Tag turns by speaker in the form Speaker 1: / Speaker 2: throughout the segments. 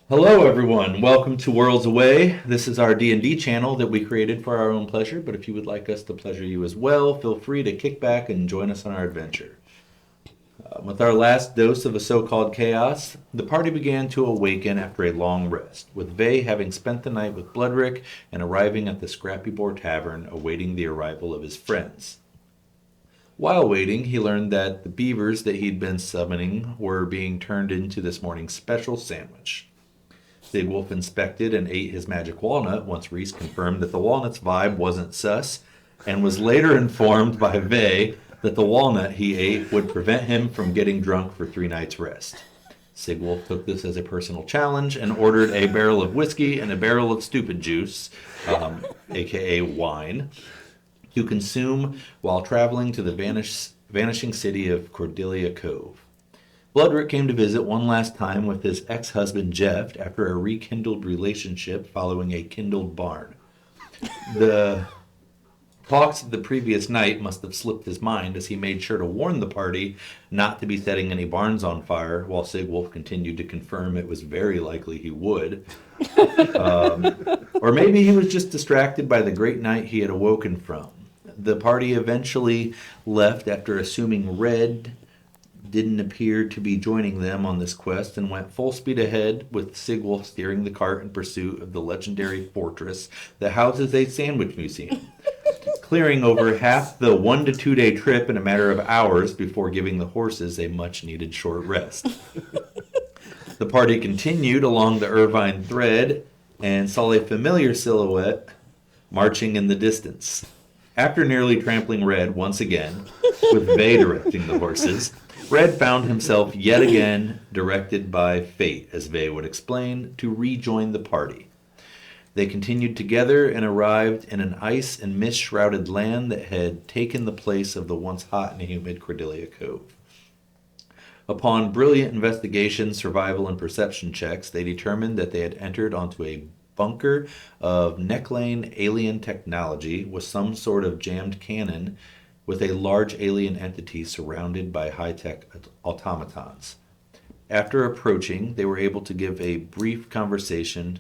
Speaker 1: Hello everyone, welcome to Worlds Away. This is our D&D channel that we created for our own pleasure, but if you would like us to pleasure you as well, feel free to kick back and join us on our adventure. With our last dose of a so-called chaos, the party began to awaken after a long rest, with Vay having spent the night with Bloodrick and arriving at the Scrappy Boar Tavern awaiting the arrival of his friends. While waiting, he learned that the beavers that he'd been summoning were being turned into this morning's special sandwich. Big Wolf inspected and ate his magic walnut once Reese confirmed that the walnut's vibe wasn't sus, and was later informed by Vay that the walnut he ate would prevent him from getting drunk for 3 nights' rest. Sigwolf took this as a personal challenge and ordered a barrel of whiskey and a barrel of stupid juice, aka wine, to consume while traveling to the vanishing city of Cordelia Cove. Bloodrick came to visit one last time with his ex-husband Jeff after a rekindled relationship following a kindled barn. The talks of the previous night must have slipped his mind as he made sure to warn the party not to be setting any barns on fire, while Sigwolf continued to confirm it was very likely he would. Or maybe he was just distracted by the great night he had awoken from. The party eventually left after assuming Red didn't appear to be joining them on this quest and went full speed ahead with Sigwolf steering the cart in pursuit of the legendary fortress that houses a sandwich museum, clearing over half the 1 to 2 day trip in a matter of hours before giving the horses a much needed short rest. The party continued along the Irvine thread and saw a familiar silhouette marching in the distance. After nearly trampling Red once again, with Vay directing the horses, Red found himself yet again directed by fate, as Vay would explain, to rejoin the party. They continued together and arrived in an ice and mist-shrouded land that had taken the place of the once hot and humid Cordelia Cove. Upon brilliant investigation, survival, and perception checks, they determined that they had entered onto a bunker of Necklane alien technology with some sort of jammed cannon with a large alien entity surrounded by high-tech automatons. After approaching, they were able to have a brief conversation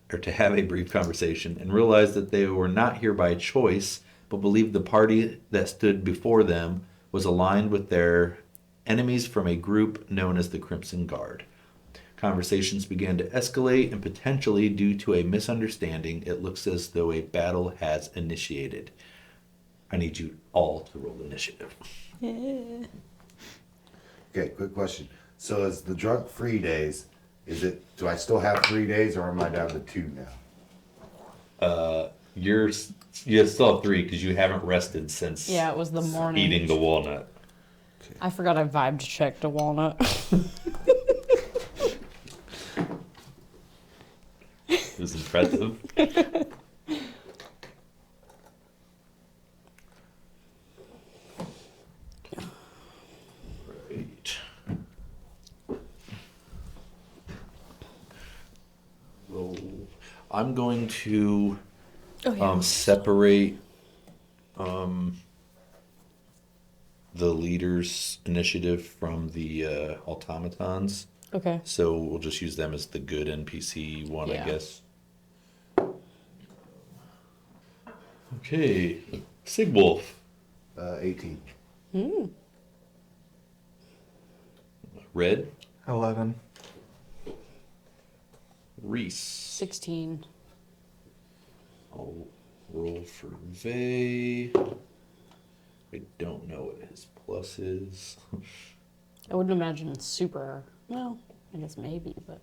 Speaker 1: and realized that they were not here by choice, but believed the party that stood before them was aligned with their enemies from a group known as the Crimson Guard. Conversations began to escalate, and potentially due to a misunderstanding, it looks as though a battle has initiated. I need you all to roll initiative.
Speaker 2: Yeah.
Speaker 3: Okay, quick question. So as the drug free days, do I still have 3 days or am I down to 2 now?
Speaker 1: You still have 3 because you haven't rested since
Speaker 2: Yeah, it was the morning.
Speaker 1: eating the walnut.
Speaker 2: I forgot I vibe checked a walnut.
Speaker 1: It was impressive. Right. Roll. I'm going to separate the leader's initiative from the automatons.
Speaker 2: Okay.
Speaker 1: So we'll just use them as the good NPC one, I
Speaker 2: Yeah.
Speaker 1: guess. Okay, Sigwolf.
Speaker 3: 18.
Speaker 1: Red.
Speaker 4: 11.
Speaker 1: Reese.
Speaker 2: 16.
Speaker 1: I'll roll for Vay. I don't know what his plus is.
Speaker 2: I wouldn't imagine it's super. Well, I guess maybe, but.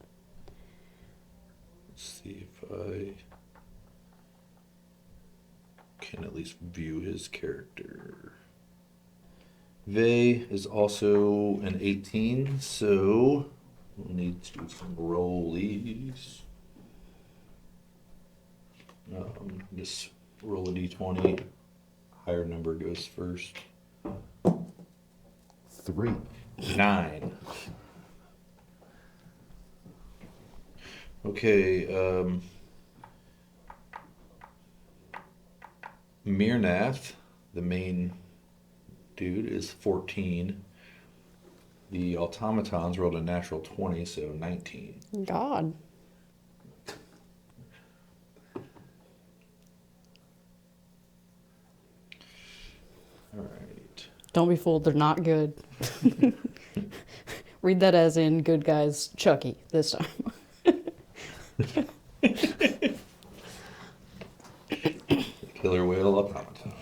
Speaker 1: Let's see if I can at least view his character. Vay is also an 18, so we'll need to do some rollies. Just roll a d20. Higher number goes first.
Speaker 3: 3.
Speaker 1: 9. Okay, Mirnath, the main dude, is 14. The automatons rolled a natural 20, so 19.
Speaker 2: God.
Speaker 1: All right.
Speaker 2: Don't be fooled, they're not good. Read that as in good guys Chucky this time.
Speaker 1: Killer whale automaton.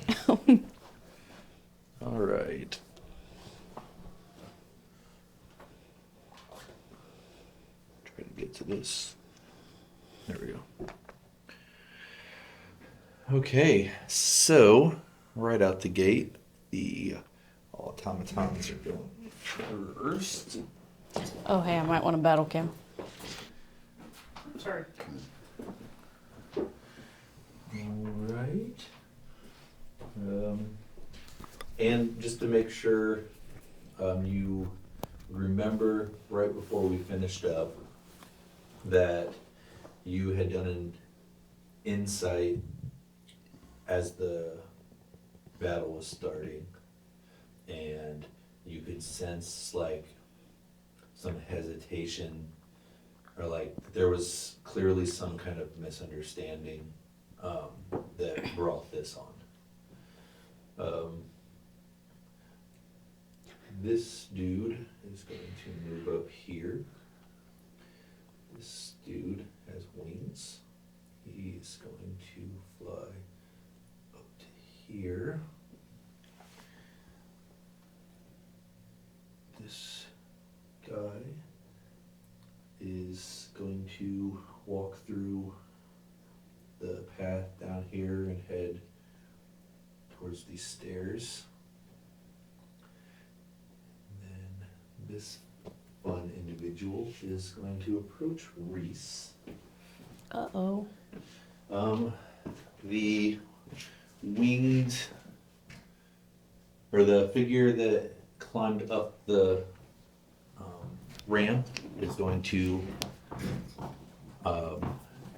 Speaker 1: All right. Try to get to this. There we go. Okay, so right out the gate, the automatons are going first.
Speaker 2: Oh, hey, I might want a battle cam. Sorry.
Speaker 1: All right. And just to make sure you remember right before we finished up that you had done an insight as the battle was starting, and you could sense like some hesitation, or like there was clearly some kind of misunderstanding that brought this on. This dude is going to move up here. This dude has wings. He's going to fly up to here. This guy is going to walk through the path down here and head towards these stairs. And then this fun individual is going to approach Reese.
Speaker 2: Uh-oh.
Speaker 1: The winged, or the figure that climbed up the ramp is going to,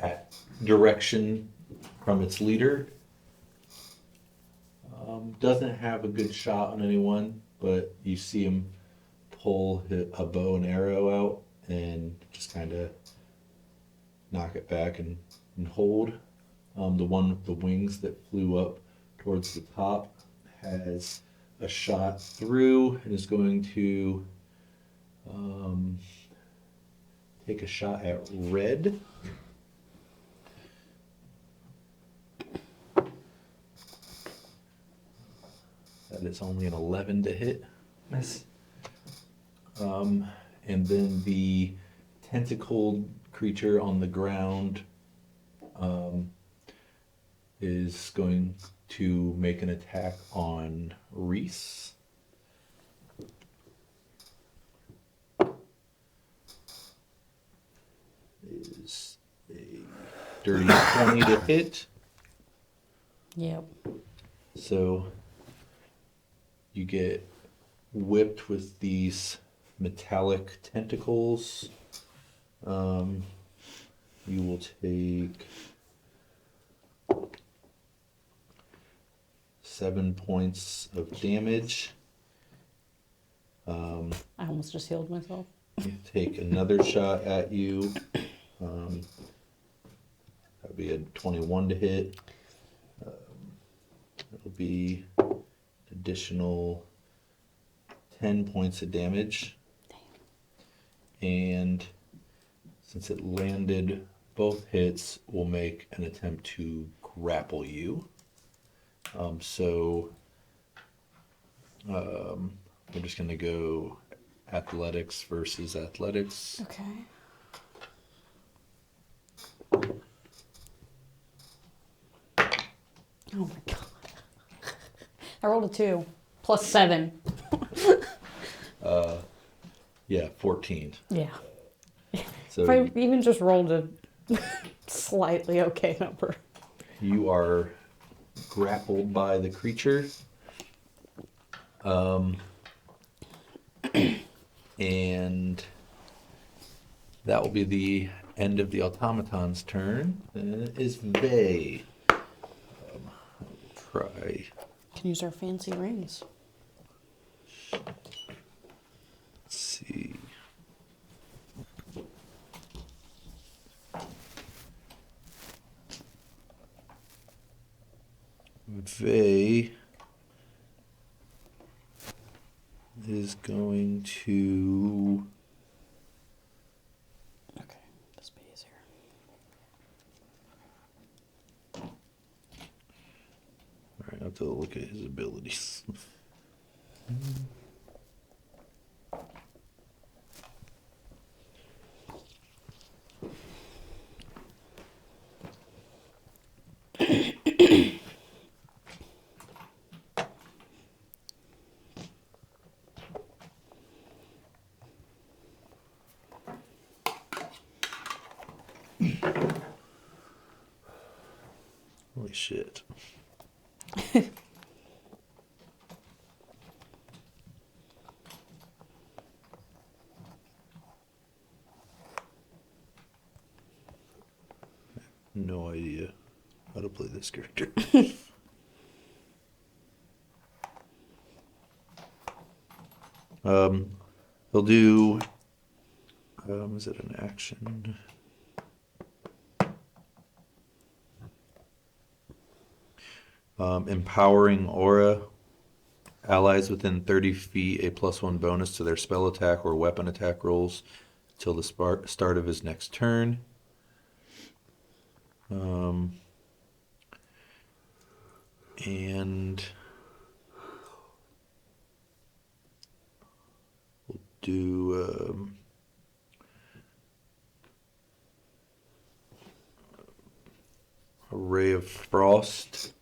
Speaker 1: at direction from its leader, doesn't have a good shot on anyone, but you see him pull a bow and arrow out and just kind of knock it back and hold. The one with the wings that flew up towards the top has a shot through and is going to take a shot at Red. That is only an 11 to hit.
Speaker 4: Miss.
Speaker 1: And then the tentacled creature on the ground is going to make an attack on Reese. Is a dirty 20 to hit.
Speaker 2: Yep.
Speaker 1: So you get whipped with these metallic tentacles. You will take 7 points of damage.
Speaker 2: I almost just healed myself.
Speaker 1: Take another shot at you. That would be a 21 to hit. It'll be additional 10 points of damage. And since it landed both hits, we'll make an attempt to grapple you. We're just going to go athletics versus athletics.
Speaker 2: Okay. Oh my god. I rolled a 2 plus 7.
Speaker 1: Yeah, 14.
Speaker 2: Yeah.
Speaker 1: So
Speaker 2: If I even just rolled a slightly okay number.
Speaker 1: you are grappled by the creature. And that will be the end of the automaton's turn. And it is Vay. Try.
Speaker 2: Can use our fancy rings.
Speaker 1: Let's see. Vey is going to.
Speaker 2: Okay, this be easier.
Speaker 1: All right, I have to look at his abilities. Holy shit. No idea how to play this character. He'll do. Is it an action? Empowering aura. Allies within 30 feet, a +1 bonus to their spell attack or weapon attack rolls till the start of his next turn. And we'll do a ray of frost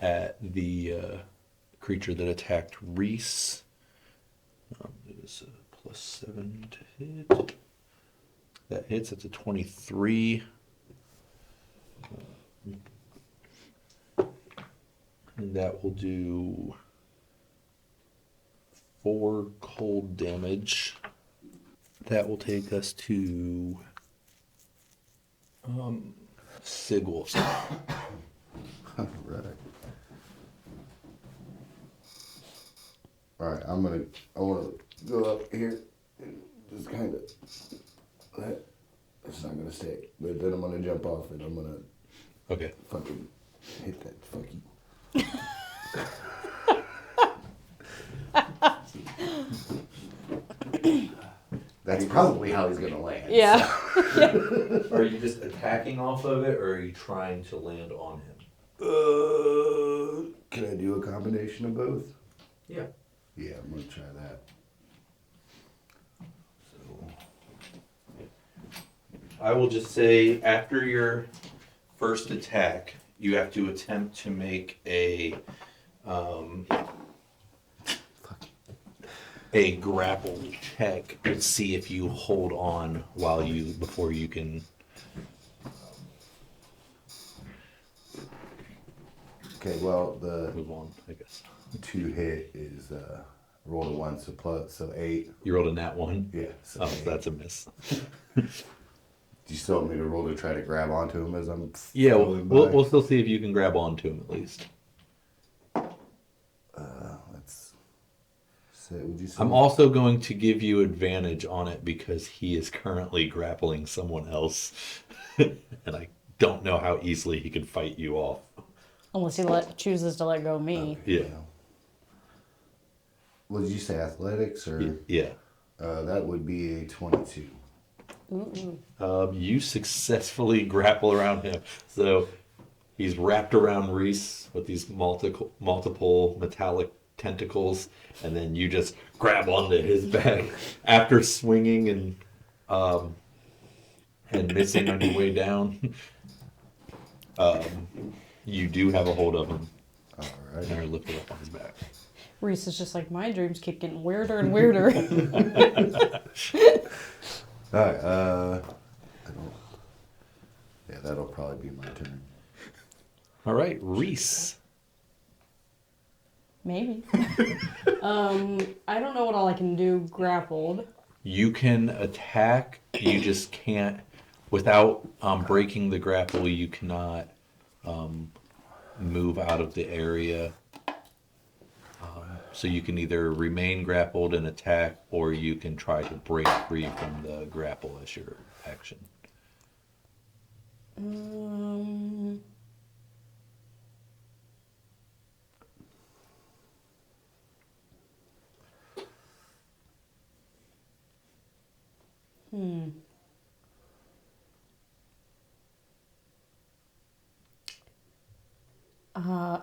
Speaker 1: at the creature that attacked Reese. It is a +7 to hit. That hits. It's a 23. And that will do 4 cold damage. That will take us to Sigil.
Speaker 3: All right, I want to go up here and just kind of it's not gonna stay, but then I'm gonna jump off and I'm gonna fucking hit that fucking. That's probably how he's gonna land.
Speaker 2: Yeah.
Speaker 1: Are you just attacking off of it, or are you trying to land on him?
Speaker 3: Can I do a combination of both?
Speaker 1: Yeah.
Speaker 3: Yeah, I'm gonna try that. So
Speaker 1: I will just say, after your first attack, you have to attempt to make a grapple check to see if you hold on before you can.
Speaker 3: okay, well the
Speaker 1: Move on, I guess.
Speaker 3: 2 hit is roll a 1, so 8.
Speaker 1: You rolled a nat 1?
Speaker 3: Yeah. So
Speaker 1: Oh,
Speaker 3: 8.
Speaker 1: that's a miss.
Speaker 3: Do you still want me to roll to try to grab onto him as I'm?
Speaker 1: Yeah,
Speaker 3: going by?
Speaker 1: we'll still see if you can grab onto him at least.
Speaker 3: Let's say. Would you say?
Speaker 1: I'm also going to give you advantage on it because he is currently grappling someone else, and I don't know how easily he can fight you off.
Speaker 2: Unless he chooses to let go of me.
Speaker 1: Yeah.
Speaker 3: What did you say? Athletics or?
Speaker 1: Yeah.
Speaker 3: That would be a 22.
Speaker 2: Ooh.
Speaker 1: You successfully grapple around him. So he's wrapped around Reese with these multiple metallic tentacles, and then you just grab onto his back after swinging and missing on your way down. You do have a hold of him.
Speaker 3: All right.
Speaker 1: And are lifted up on his back.
Speaker 2: Reese is just like, my dreams keep getting weirder and weirder.
Speaker 3: All right. Yeah, that'll probably be my turn.
Speaker 1: All right, Reese.
Speaker 2: Maybe. I don't know what all I can do grappled.
Speaker 1: You can attack. You just can't, without breaking the grapple, you cannot move out of the area. So you can either remain grappled and attack, or you can try to break free from the grapple as your action.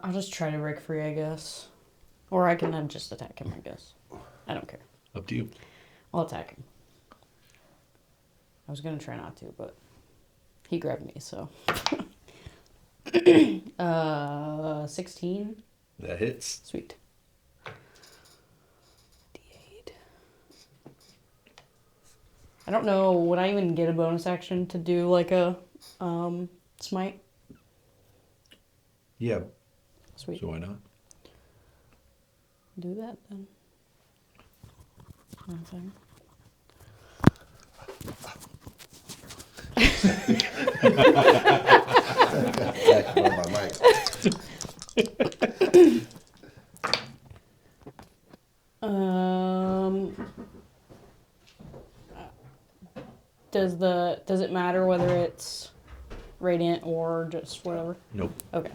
Speaker 2: I'll just try to break free, I guess. Or I can then just attack him, I guess. I don't care.
Speaker 1: Up to you.
Speaker 2: I'll attack him. I was gonna try not to, but he grabbed me, so. 16.
Speaker 1: That hits.
Speaker 2: Sweet. D8. I don't know, would I even get a bonus action to do like a smite?
Speaker 1: Yeah.
Speaker 2: Sweet.
Speaker 1: So why not?
Speaker 2: Do that then. One second.
Speaker 3: Back on my mic.
Speaker 2: Does it matter whether it's radiant or just whatever?
Speaker 1: Nope.
Speaker 2: Okay.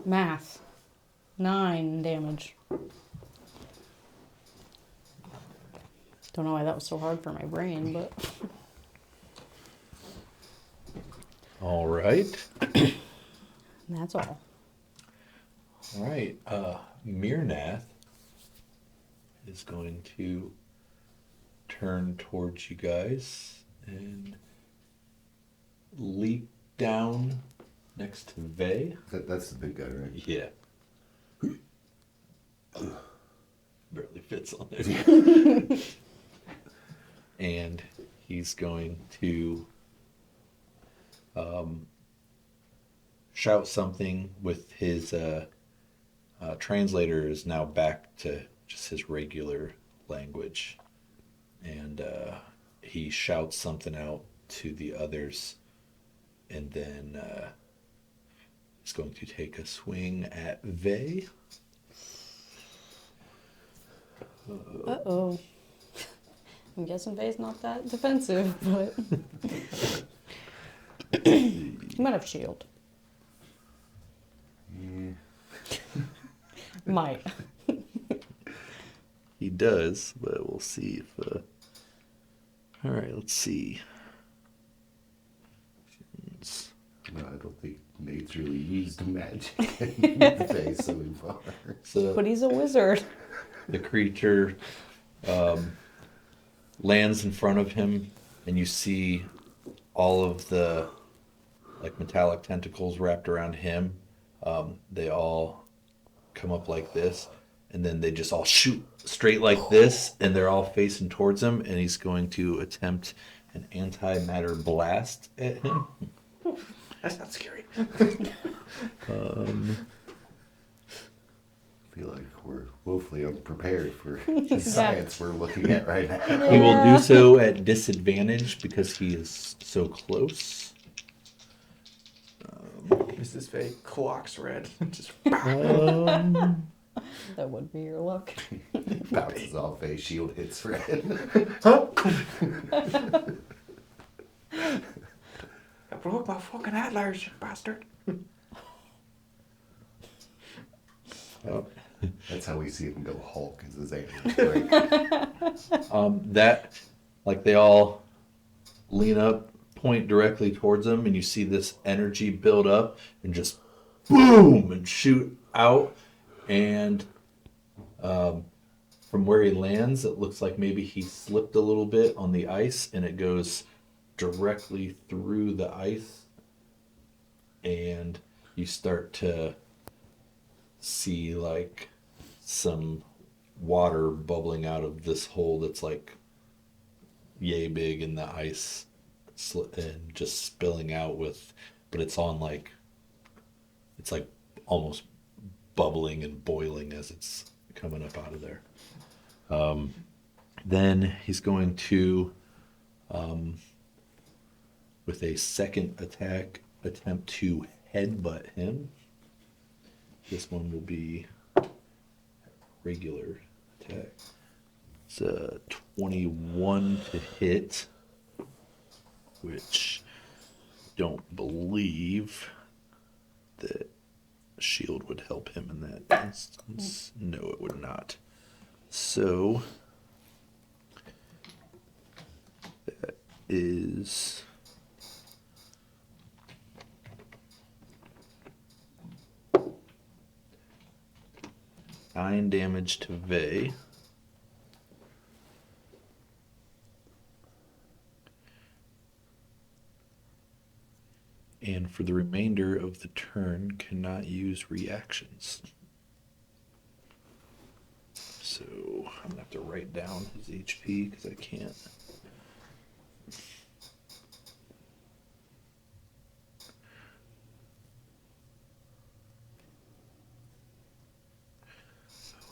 Speaker 2: Math. 9 damage. Don't know why that was so hard for my brain, but
Speaker 1: All right.
Speaker 2: that's all.
Speaker 1: All right. Mirnath is going to turn towards you guys and leap down next to Vey.
Speaker 3: That's the big guy, right?
Speaker 1: Yeah. Barely fits on there. And he's going to shout something with his translator is now back to just his regular language. And he shouts something out to the others, and then he's going to take a swing at Vey.
Speaker 2: Uh-oh. I'm guessing Vey's not that defensive, but he might have shield. Might.
Speaker 1: He does, but we'll see if... All right, let's see.
Speaker 3: No, I don't think Nate's really used magic in the face so far.
Speaker 1: So
Speaker 2: But he's a wizard.
Speaker 1: the creature lands in front of him, and you see all of the like metallic tentacles wrapped around him. They all come up like this, and then they just all shoot straight like this, and they're all facing towards him, and he's going to attempt an antimatter blast at him.
Speaker 4: That's not scary.
Speaker 3: I feel like we're woefully unprepared for the science we're looking at right now.
Speaker 1: He will do so at disadvantage because he is so close.
Speaker 4: Mrs. Faye clocks red. Just
Speaker 2: That would be your luck.
Speaker 3: Bounces off a shield, hits red.
Speaker 4: I broke my fucking atlas, you bastard.
Speaker 3: That's how we see him go Hulk, is his antlers break.
Speaker 1: That, like, they all lean up, point directly towards him, and you see this energy build up and just boom and shoot out. And from where he lands, it looks like maybe he slipped a little bit on the ice, and it goes directly through the ice, and you start to see like some water bubbling out of this hole that's like yay big in the ice and just spilling out with, but it's on like, it's like almost bubbling and boiling as it's coming up out of there. Then he's going to with a second attack attempt to headbutt him. This one will be regular attack. It's a 21 to hit, which don't believe that shield would help him in that instance. No, it would not. So that is 9 damage to Vey. And for the remainder of the turn, cannot use reactions. So I'm gonna have to write down his HP because I can't.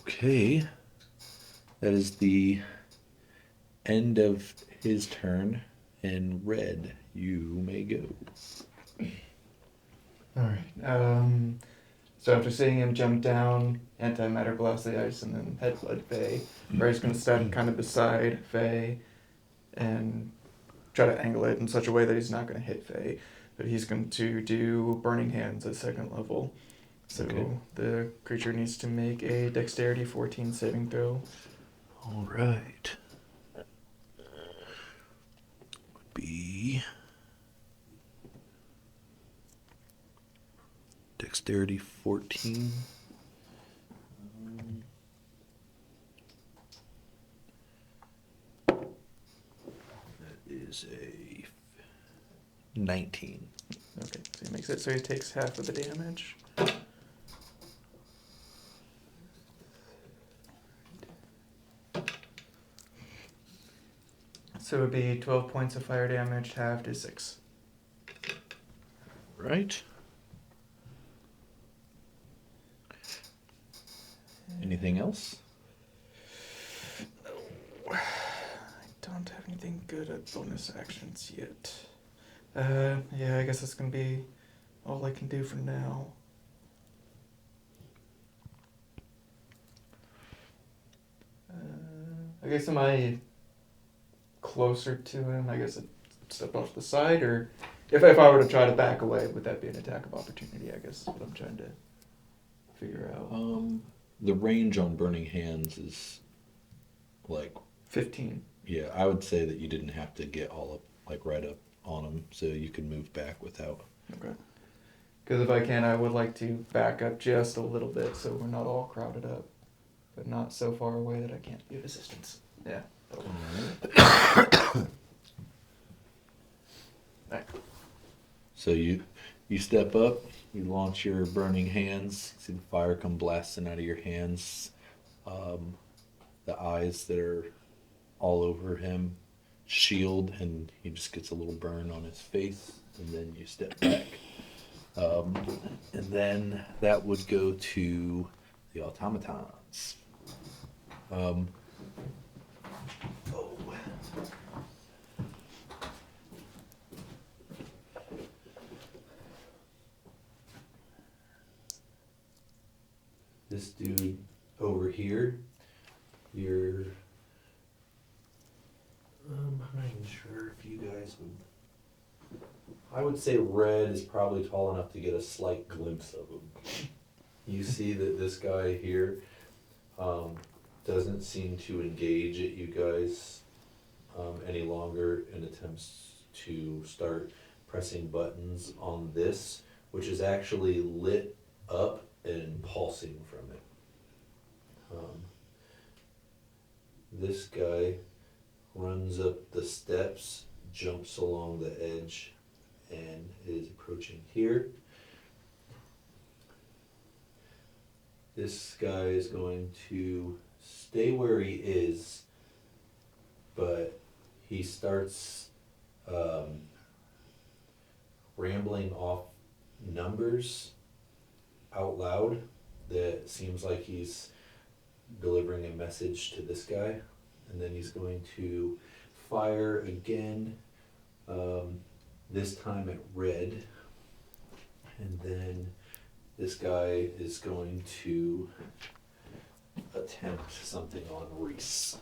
Speaker 1: Okay, that is the end of his turn. And Red, you may go.
Speaker 4: Alright. So after seeing him jump down, antimatter blast the ice, and then headbutt Faye, Ray's gonna stand kind of beside Faye and try to angle it in such a way that he's not gonna hit Faye, but he's going to do Burning Hands at second level. So
Speaker 1: Okay.
Speaker 4: the creature needs to make a Dexterity 14 saving throw.
Speaker 1: All right. Would be Dexterity 14. That is a 19.
Speaker 4: Okay, so he makes it, so he takes half of the damage. So it would be 12 points of fire damage, halved is 6.
Speaker 1: Right. Anything else?
Speaker 4: I don't have anything good at bonus actions yet. Yeah, I guess that's gonna be all I can do for now. I guess am I closer to him? I guess I'd step off to the side, or if I were to try to back away, would that be an attack of opportunity? I guess is what I'm trying to figure out.
Speaker 1: The range on Burning Hands is like,
Speaker 4: 15.
Speaker 1: yeah, I would say that you didn't have to get all up, like right up on him, so you could move back without.
Speaker 4: Okay. Because if I can, I would like to back up just a little bit so we're not all crowded up, but not so far away that I can't give assistance. Yeah. Alright.
Speaker 1: So you step up, you launch your Burning Hands, see the fire come blasting out of your hands. The eyes that are all over him shield, and he just gets a little burn on his face, and then you step back. And then that would go to the automatons. Oh. This dude over here, I'm not even sure if you guys would. I would say Red is probably tall enough to get a slight glimpse of him. You see that this guy here doesn't seem to engage at you guys any longer and attempts to start pressing buttons on this, which is actually lit up and pulsing from it. This guy runs up the steps, jumps along the edge, and is approaching here. This guy is going to stay where he is, but he starts rambling off numbers out loud that seems like he's delivering a message to this guy, and then he's going to fire again, this time at Red, and then this guy is going to attempt something on Reese.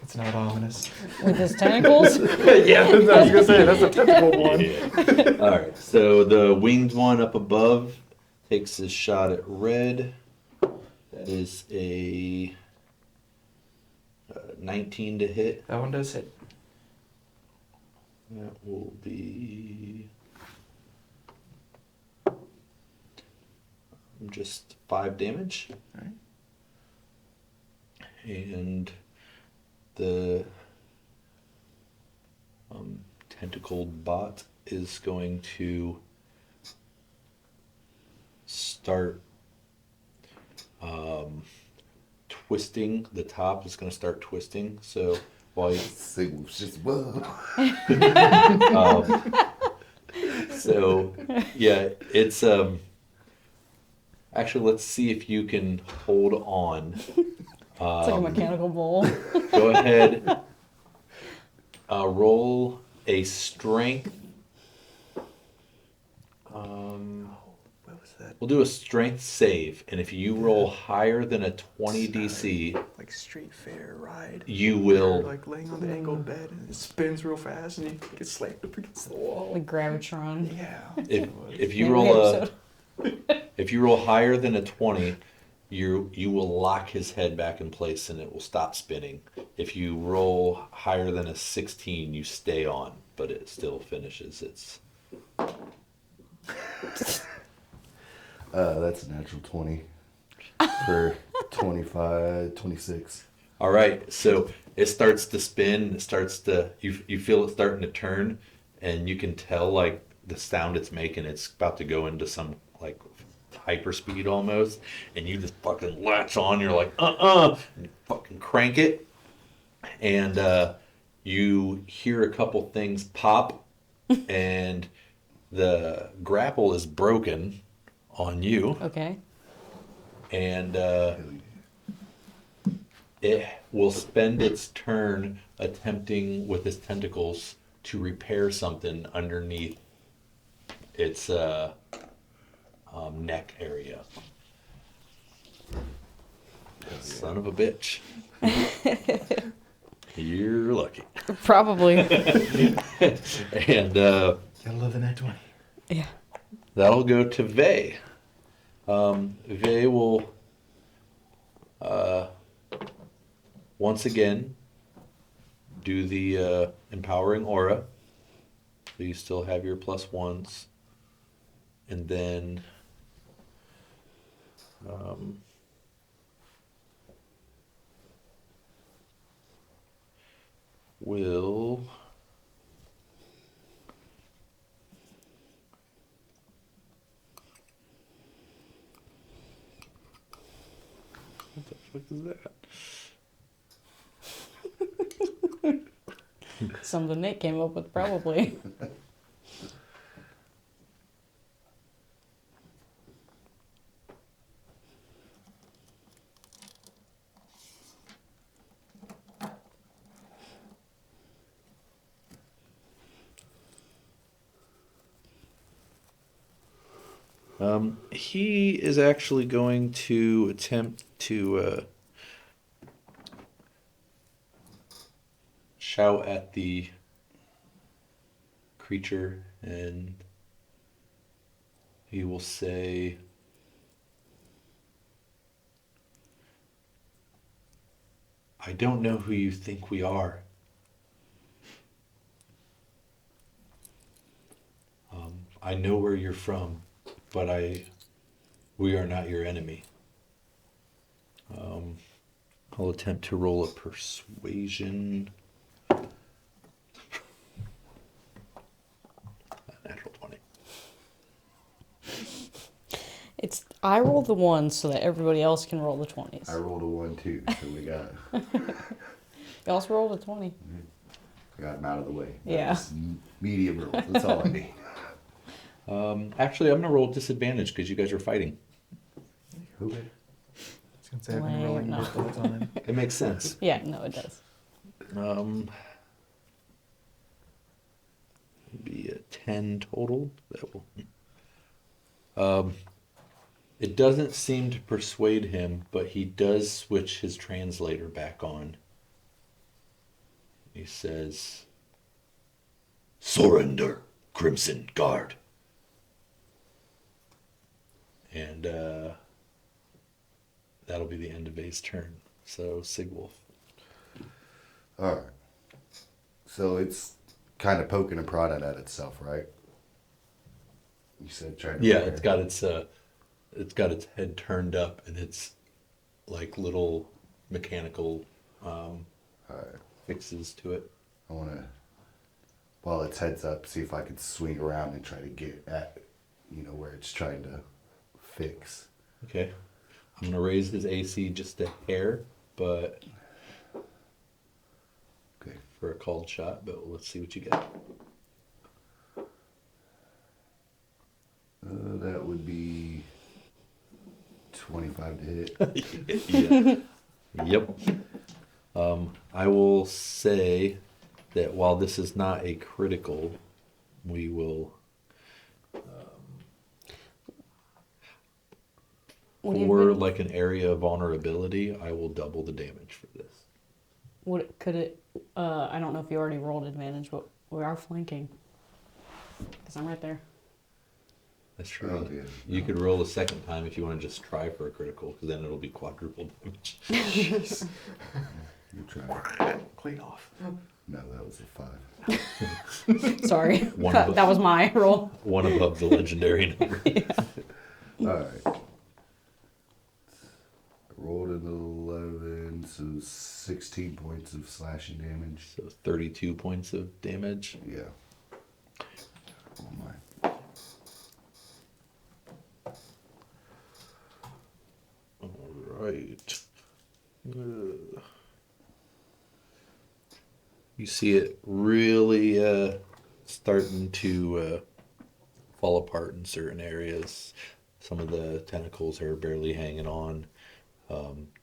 Speaker 4: It's not ominous.
Speaker 2: With his tentacles?
Speaker 4: Yeah, I was gonna say that's a tentacle one.
Speaker 1: Yeah. All right, so the winged one up above takes his shot at red. That is a 19 to hit.
Speaker 4: That one does hit.
Speaker 1: That will be just 5 damage.
Speaker 4: Alright.
Speaker 1: And the tentacled bot is going to start twisting. The top is going to start twisting. So while you,
Speaker 3: Signal just whoa.
Speaker 1: so yeah, it's actually, let's see if you can hold on.
Speaker 2: It's like a mechanical bull.
Speaker 1: Go ahead. Roll a strength.
Speaker 4: What was that?
Speaker 1: We'll do a strength save, and if you roll higher than a 20 DC,
Speaker 4: Like street fair ride.
Speaker 1: you
Speaker 4: You're
Speaker 1: will.
Speaker 4: like laying on the angled bed and it spins real fast and you get slammed up against the wall.
Speaker 2: Like Gravitron.
Speaker 4: Yeah.
Speaker 1: If you
Speaker 2: Maybe
Speaker 1: roll a
Speaker 2: episode.
Speaker 1: if you roll higher than a 20, you will lock his head back in place and it will stop spinning. If you roll higher than a 16, you stay on, but it still finishes its.
Speaker 3: That's a natural 20 for 25, 26.
Speaker 1: All right, so it starts to spin. It starts to you feel it starting to turn, and you can tell like the sound it's making. It's about to go into some like hyperspeed almost, and you just fucking latch on. You're like and you fucking crank it, and you hear a couple things pop, and the grapple is broken on you.
Speaker 2: Okay.
Speaker 1: And it will spend its turn attempting with its tentacles to repair something underneath its neck area. Son of a bitch. You're lucky.
Speaker 2: Probably.
Speaker 1: And
Speaker 4: Gotta love the net 20.
Speaker 2: Yeah.
Speaker 1: that'll go to Vey. Vey will once again do the empowering aura. So you still have your +1s. And then will what the fuck is that?
Speaker 2: Something Nick came up with, probably.
Speaker 1: He is actually going to attempt to shout at the creature, and he will say, I don't know who you think we are. I know where you're from, but we are not your enemy. I'll attempt to roll a persuasion. Natural 20.
Speaker 2: I roll the ones so that everybody else can roll the 20s.
Speaker 3: I rolled a 1 too, so we got
Speaker 2: You also rolled a 20.
Speaker 3: got him out of the way.
Speaker 2: Yeah.
Speaker 3: That's medium roll. That's all I need.
Speaker 1: Actually, I'm gonna roll disadvantage because you guys are fighting.
Speaker 3: Okay.
Speaker 4: I was gonna say I've been rolling
Speaker 2: No.
Speaker 4: this the whole time.
Speaker 1: It makes sense.
Speaker 2: Yeah, no, it does.
Speaker 1: Be a 10 total. That will It doesn't seem to persuade him, but he does switch his translator back on. He says, "Surrender, Crimson Guard." And that'll be the end of A's turn. So, Sigwolf.
Speaker 3: All right. So it's kind of poking and prodding at itself, right? You said trying to.
Speaker 1: Yeah, it's got its head turned up, and it's like little mechanical
Speaker 3: All right.
Speaker 1: fixes to it.
Speaker 3: I want to, while its head's up, see if I could swing around and try to get at, where it's trying to fix.
Speaker 1: Okay. I'm gonna raise his AC just a hair, but
Speaker 3: Okay.
Speaker 1: for a called shot, but let's see what you get.
Speaker 3: That would be 25 to hit.
Speaker 1: Yeah. Yep. I will say that while this is not a critical, we will
Speaker 2: Would you
Speaker 1: for
Speaker 2: advan-
Speaker 1: like an area of vulnerability, I will double the damage for this.
Speaker 2: could it? I don't know if you already rolled advantage, but we are flanking. Cause I'm right there.
Speaker 1: That's true.
Speaker 3: Oh, yeah.
Speaker 1: You could roll a second time if you want to just try for a critical, because then it'll be quadruple damage.
Speaker 3: You try.
Speaker 4: Clean off.
Speaker 3: No, that was a 5.
Speaker 2: Sorry,
Speaker 1: One of
Speaker 2: that was my roll.
Speaker 1: One above the legendary number.
Speaker 3: All right. I rolled an 11, so 16 points of slashing damage.
Speaker 1: So 32 points of damage.
Speaker 3: Yeah. Oh my.
Speaker 1: All right. You see it really starting to fall apart in certain areas. Some of the tentacles are barely hanging on.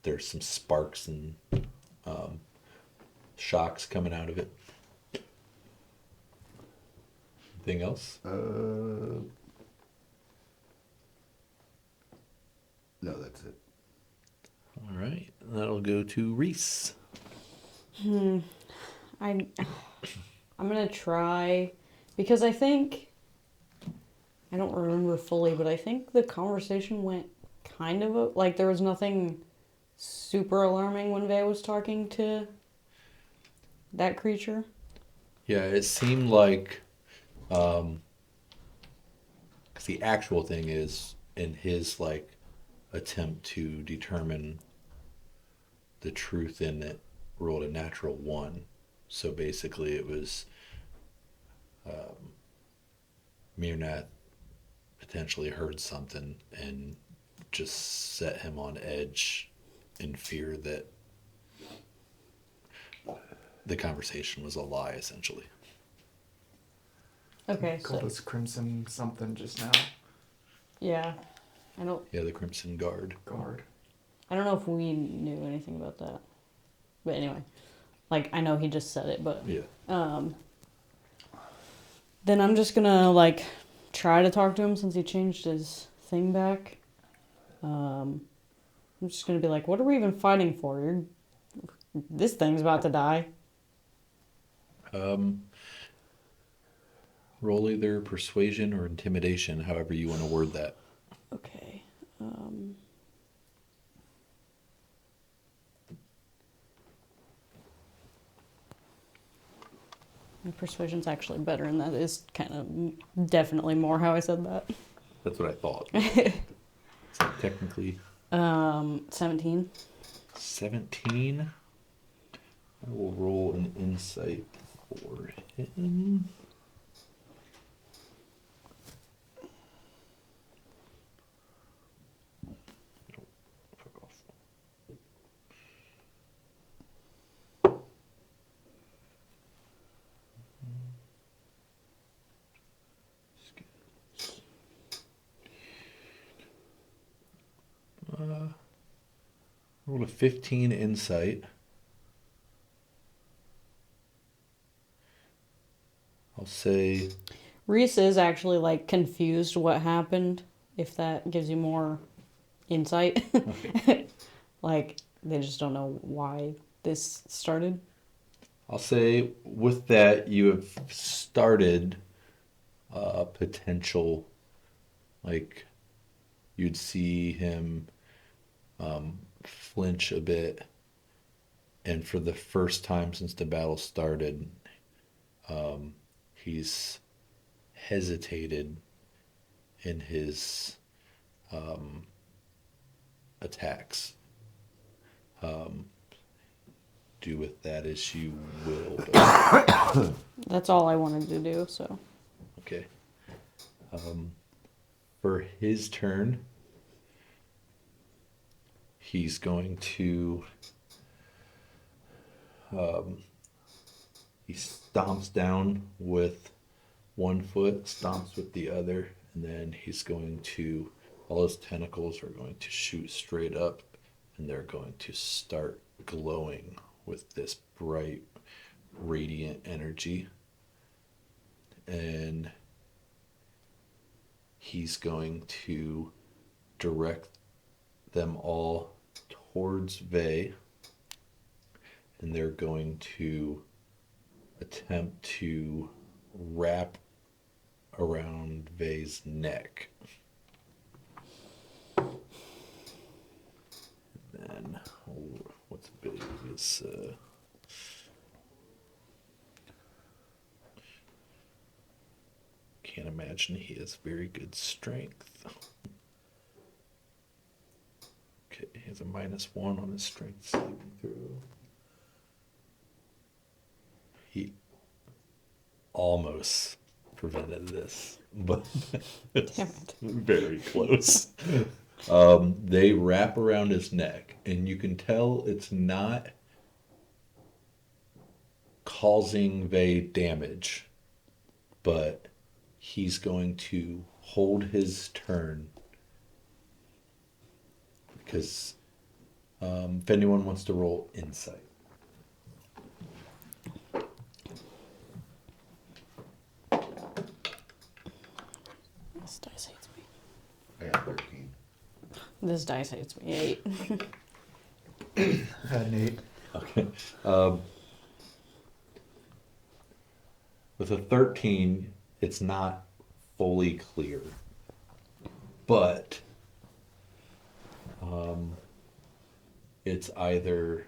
Speaker 1: There's some sparks and shocks coming out of it. Anything else?
Speaker 3: No, that's it.
Speaker 1: All right. That'll go to Reese.
Speaker 2: I'm gonna try because I think I don't remember fully, but I think the conversation went kind of like there was nothing super alarming when Vay was talking to that creature.
Speaker 1: Yeah, it seemed like, because the actual thing is in his like attempt to determine the truth in it, rolled a natural 1. So basically, it was Mirnath potentially heard something and just set him on edge in fear that the conversation was a lie, essentially.
Speaker 2: Okay,
Speaker 4: Called
Speaker 2: so
Speaker 4: us Crimson something just now.
Speaker 2: yeah, I don't
Speaker 1: Yeah, the Crimson Guard.
Speaker 4: Guard.
Speaker 2: know if we knew anything about that, but anyway, like I know he just said it, but
Speaker 1: Yeah.
Speaker 2: then I'm just gonna like try to talk to him since he changed his thing back. I'm just gonna be like, what are we even fighting for? This thing's about to die.
Speaker 1: Roll either persuasion or intimidation, however you want to word that.
Speaker 2: Okay. My persuasion's actually better, and that is kind of definitely more how I said that.
Speaker 1: That's what I thought. So technically
Speaker 2: 17.
Speaker 1: 17. I will roll an insight for him. Fuck off. Roll a 15 insight. I'll say
Speaker 2: Reese is actually like confused what happened if that gives you more insight. Like, they just don't know why this started.
Speaker 1: I'll say with that, you have started potential, like you'd see him flinch a bit, and for the first time since the battle started, he's hesitated in his attacks. Do with that as you will. But,
Speaker 2: That's all I wanted to do, so.
Speaker 1: okay. For his turn, he's going to. He stomps down with one foot, stomps with the other, and then he's going to. All his tentacles are going to shoot straight up, and they're going to start glowing with this bright, radiant energy. And he's going to direct them all towards Vey, and they're going to attempt to wrap around Vey's neck. And then, what's big is can't imagine he has very good strength. Okay, he has a -1 on his strength saving throw. He almost prevented this, but
Speaker 2: Damn it.
Speaker 1: very close. They wrap around his neck, and you can tell it's not causing Vey damage, but he's going to hold his turn because if anyone wants to roll insight.
Speaker 2: This dice hates me.
Speaker 3: I got 13.
Speaker 2: This dice hates me. 8.
Speaker 4: Had an 8.
Speaker 1: Okay. With a 13, it's not fully clear, but it's either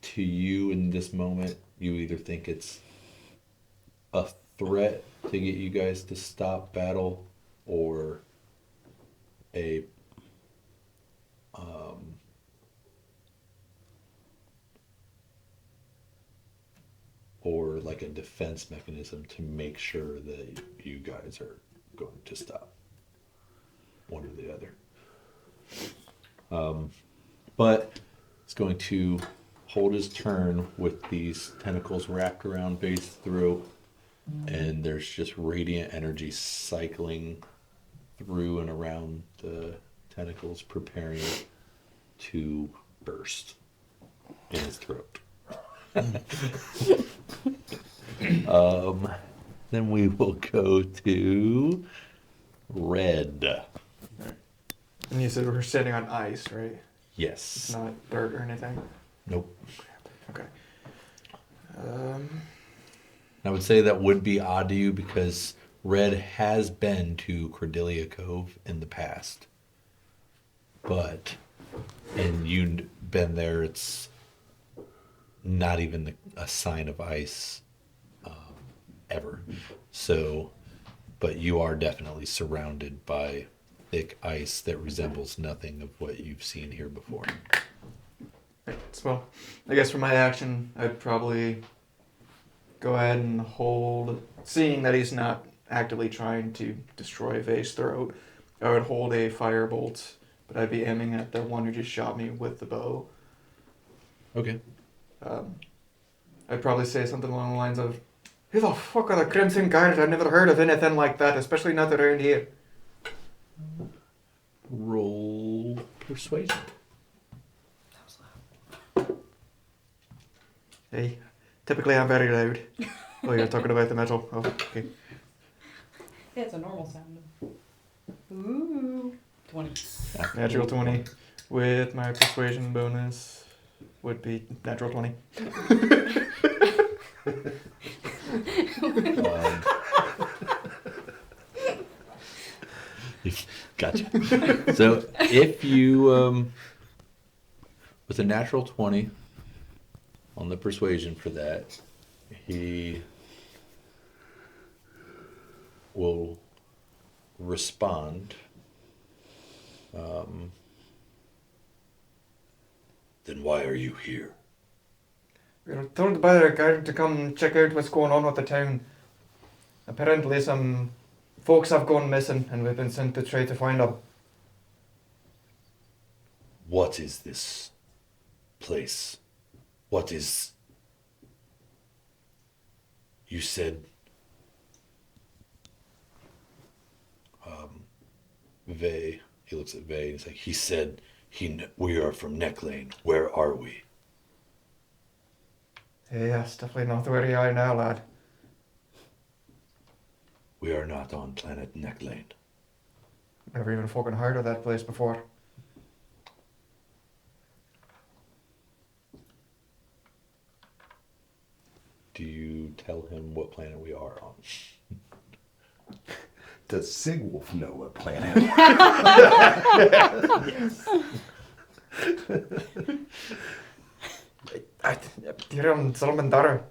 Speaker 1: to you in this moment, you either think it's a threat to get you guys to stop battle, or a or like a defense mechanism to make sure that you guys are going to stop, one or the other. But it's going to hold his turn with these tentacles wrapped around Vey's throat, and there's just radiant energy cycling through and around the tentacles, preparing to burst in his throat. Then we will go to Red.
Speaker 4: And you said we're standing on ice, right? It's
Speaker 1: Yes.
Speaker 4: not dirt or anything.
Speaker 1: Nope.
Speaker 4: Okay.
Speaker 1: I would say that would be odd to you because Red has been to Cordelia Cove in the past. But, and you've been there, it's not even a sign of ice ever. So, but you are definitely surrounded by thick ice that resembles nothing of what you've seen here before.
Speaker 4: Right, well, I guess for my action, I'd probably go ahead and hold, seeing that he's not actively trying to destroy Vey's throat, I would hold a firebolt, but I'd be aiming at the one who just shot me with the bow.
Speaker 1: Okay.
Speaker 4: I'd probably say something along the lines of, "Who the fuck are the Crimson Guards? I've never heard of anything like that, especially not around here."
Speaker 1: Roll persuasion.
Speaker 4: Hey, typically I'm very loud. Oh, you're talking about the metal. Oh, okay.
Speaker 2: Yeah, it's a normal sound. Ooh. 20.
Speaker 4: Natural 20 with my persuasion bonus would be natural 20.
Speaker 1: Um, gotcha. So if you, with a natural 20 on the persuasion for that, he will respond. Then why are you here?
Speaker 4: We were told by a guide to come check out what's going on with the town. Apparently some folks have gone missing and we've been sent to try to find them.
Speaker 1: What is this place? What is... You said... Vey, he looks at Vey and he's like, he said we are from Neck Lane. Where are we?
Speaker 4: Yes, definitely not where you are now, lad.
Speaker 1: We are not on planet Neck Lane.
Speaker 4: Never even fucking heard of that place before.
Speaker 1: Do you tell him what planet we are on?
Speaker 3: Does Sigwolf know what planet?
Speaker 4: You're on Solomon Darrow.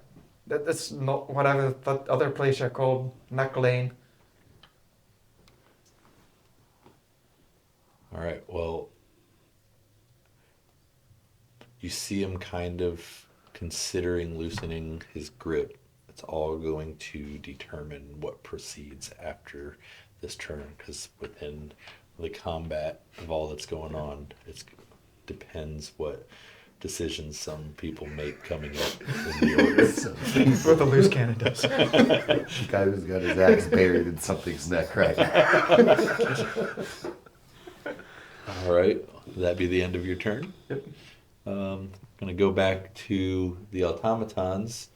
Speaker 4: That's not whatever that other place you're called, Neck Lane.
Speaker 1: All right, well, you see him kind of considering loosening his grip. It's all going to determine what proceeds after this turn, because within the combat of all that's going on, it depends what decisions some people make coming up in the order.
Speaker 4: What the loose cannon does.
Speaker 3: The guy who's got his axe buried in something's neck right now.
Speaker 1: All right, will that be the end of your turn?
Speaker 4: Yep.
Speaker 1: Gonna go back to the automatons,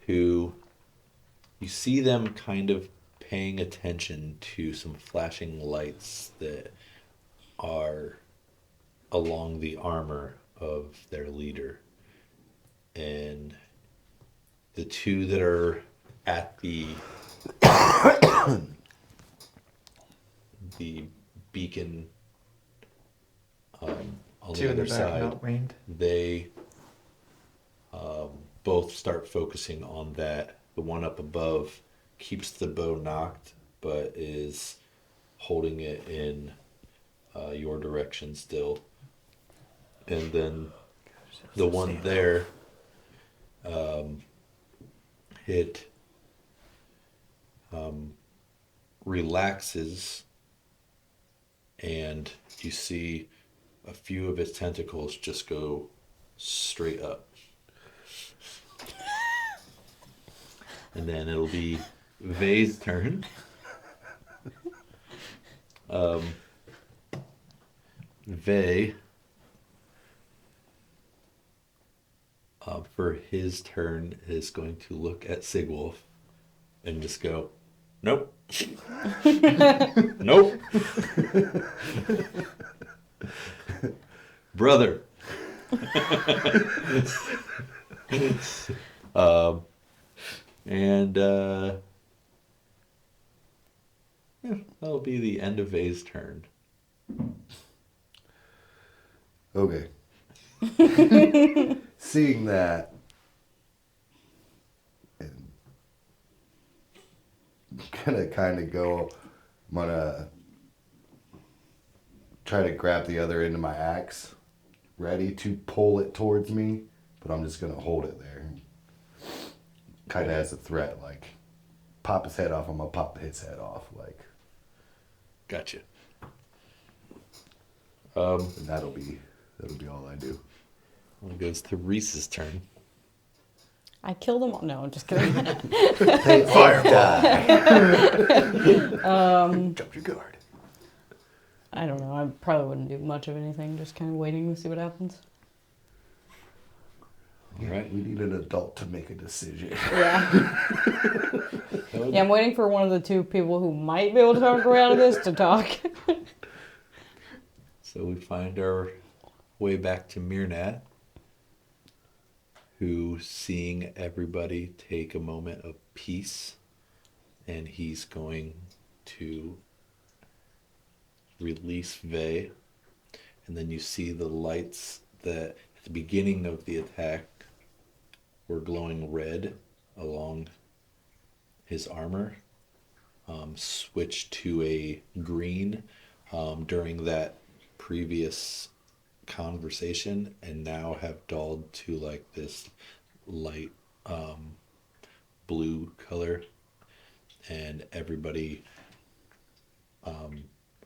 Speaker 1: who you see them kind of paying attention to some flashing lights that are along the armor of their leader. And the two that are at the beacon on
Speaker 4: Two
Speaker 1: the
Speaker 4: in the
Speaker 1: other
Speaker 4: back,
Speaker 1: side,
Speaker 4: not winged.
Speaker 1: they both start focusing on that. The one up above keeps the bow knocked, but is holding it in your direction still. And then the one there, it relaxes, and you see a few of its tentacles just go straight up. And then it'll be Vey's turn. Vey, for his turn, is going to look at Sigwolf and just go, nope. Nope. Brother. And yeah, that'll be the end of Vey's turn.
Speaker 3: Okay. Seeing that, and gonna kind of go, I'm gonna try to grab the other end of my axe, ready to pull it towards me, but I'm just gonna hold it there. Kind of as a threat, like pop his head off, I'm gonna pop his head off, like.
Speaker 1: Gotcha.
Speaker 3: And that'll be all I do.
Speaker 1: Well, it goes to Reese's turn.
Speaker 2: I killed them all. No, I'm just kidding.
Speaker 3: Hey, fireball!
Speaker 4: Jump your guard.
Speaker 2: I don't know. I probably wouldn't do much of anything. Just kind of waiting to see what happens.
Speaker 1: All right.
Speaker 3: We need an adult to make a decision.
Speaker 2: Yeah. Yeah, I'm waiting for one of the two people who might be able to talk around of this to talk.
Speaker 1: So we find our way back to Mirnat, who, seeing everybody take a moment of peace, and he's going to release Vey. And then you see the lights that at the beginning of the attack were glowing red along his armor, switch to a green during that previous conversation, and now have dulled to like this light blue color, and everybody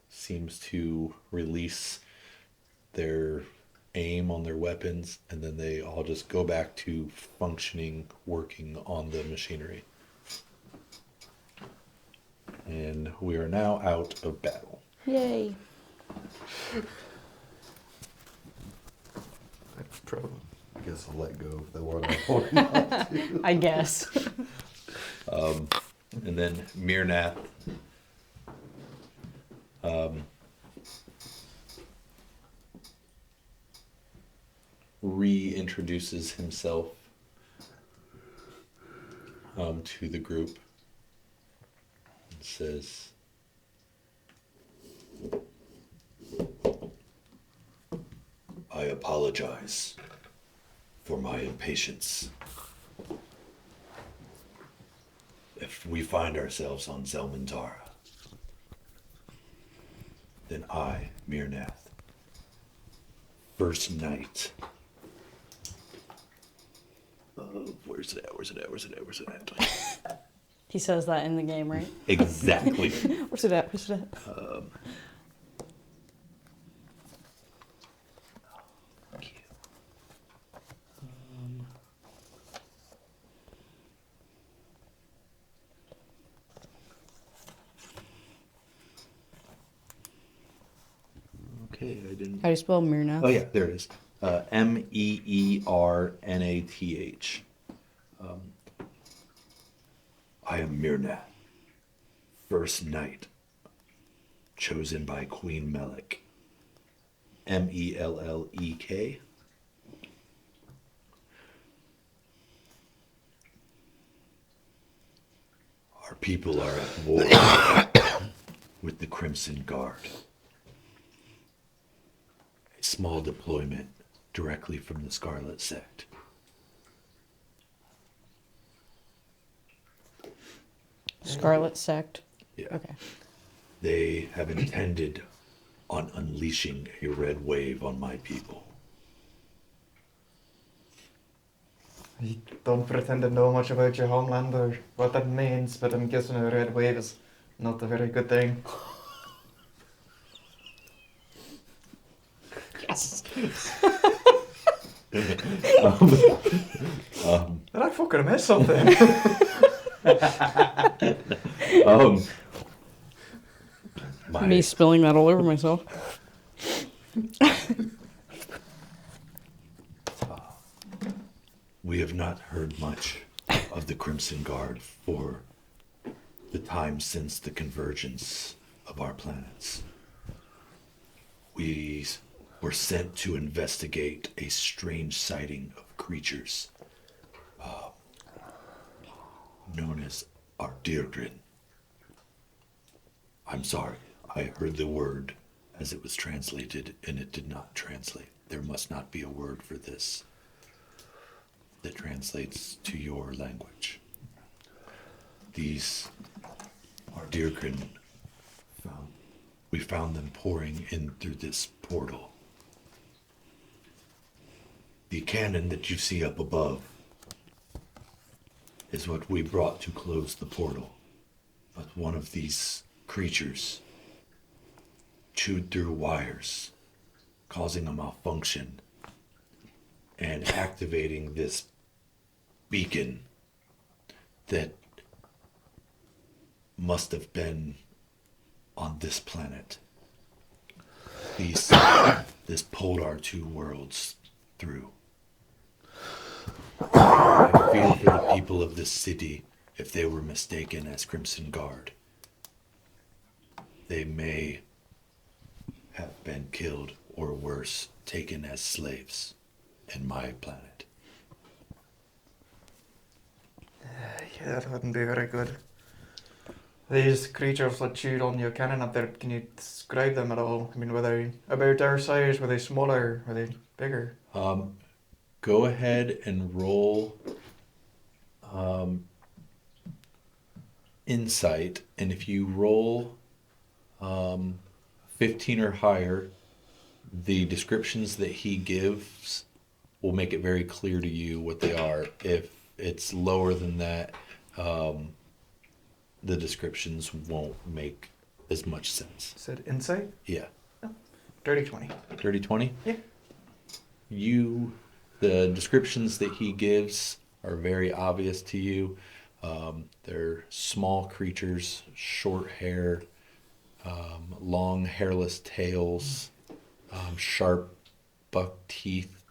Speaker 1: seems to release their aim on their weapons, and then they all just go back to functioning, working on the machinery. And we are now out of battle.
Speaker 2: Yay.
Speaker 4: That's trouble.
Speaker 3: I guess I'll let go of the one I'm holding on to.
Speaker 2: I guess.
Speaker 1: And then Mirnath reintroduces himself to the group and says, I apologize for my impatience. If we find ourselves on Zelmandara, then I, Mirnath, first night. Where's it at?
Speaker 2: He says that in the game, right?
Speaker 1: Exactly.
Speaker 2: Where's it at?
Speaker 1: Okay, I didn't.
Speaker 2: How do you spell Mirnath?
Speaker 1: Oh yeah, there it is. Meernath. I am Mirnath, first knight, chosen by Queen Melek. Mellek. Our people are at war with the Crimson Guard. A small deployment directly from the Scarlet Sect.
Speaker 2: Scarlet Sect.
Speaker 1: Yeah.
Speaker 2: Okay.
Speaker 1: They have intended on unleashing a red wave on my people.
Speaker 4: I don't pretend to know much about your homeland or what that means, but I'm guessing a red wave is not a very good thing.
Speaker 2: Yes.
Speaker 4: Did I fucking miss something?
Speaker 2: Me spilling that all over myself.
Speaker 1: We have not heard much of the Crimson Guard for the time since the convergence of our planets. We were sent to investigate a strange sighting of creatures known as Ardirgrin. I'm sorry, I heard the word as it was translated and it did not translate. There must not be a word for this that translates to your language. These Ardirgrin, we found them pouring in through this portal. The cannon that you see up above is what we brought to close the portal. But one of these creatures chewed through wires, causing a malfunction and activating this beacon that must have been on this planet. This pulled our two worlds through. I feel for the people of this city if they were mistaken as Crimson Guard. They may have been killed or worse, taken as slaves in my planet.
Speaker 4: Yeah, that wouldn't be very good. These creatures that chewed on your cannon up there, can you describe them at all? I mean, were they about our size? Were they smaller? Were they bigger?
Speaker 1: Go ahead and roll insight, and if you roll 15 or higher, the descriptions that he gives will make it very clear to you what they are. If it's lower than that, the descriptions won't make as much sense.
Speaker 4: Said insight?
Speaker 1: Yeah.
Speaker 4: Dirty 20.
Speaker 1: Dirty 20?
Speaker 4: Yeah.
Speaker 1: The descriptions that he gives are very obvious to you. They're small creatures, short hair, long hairless tails, sharp buck teeth.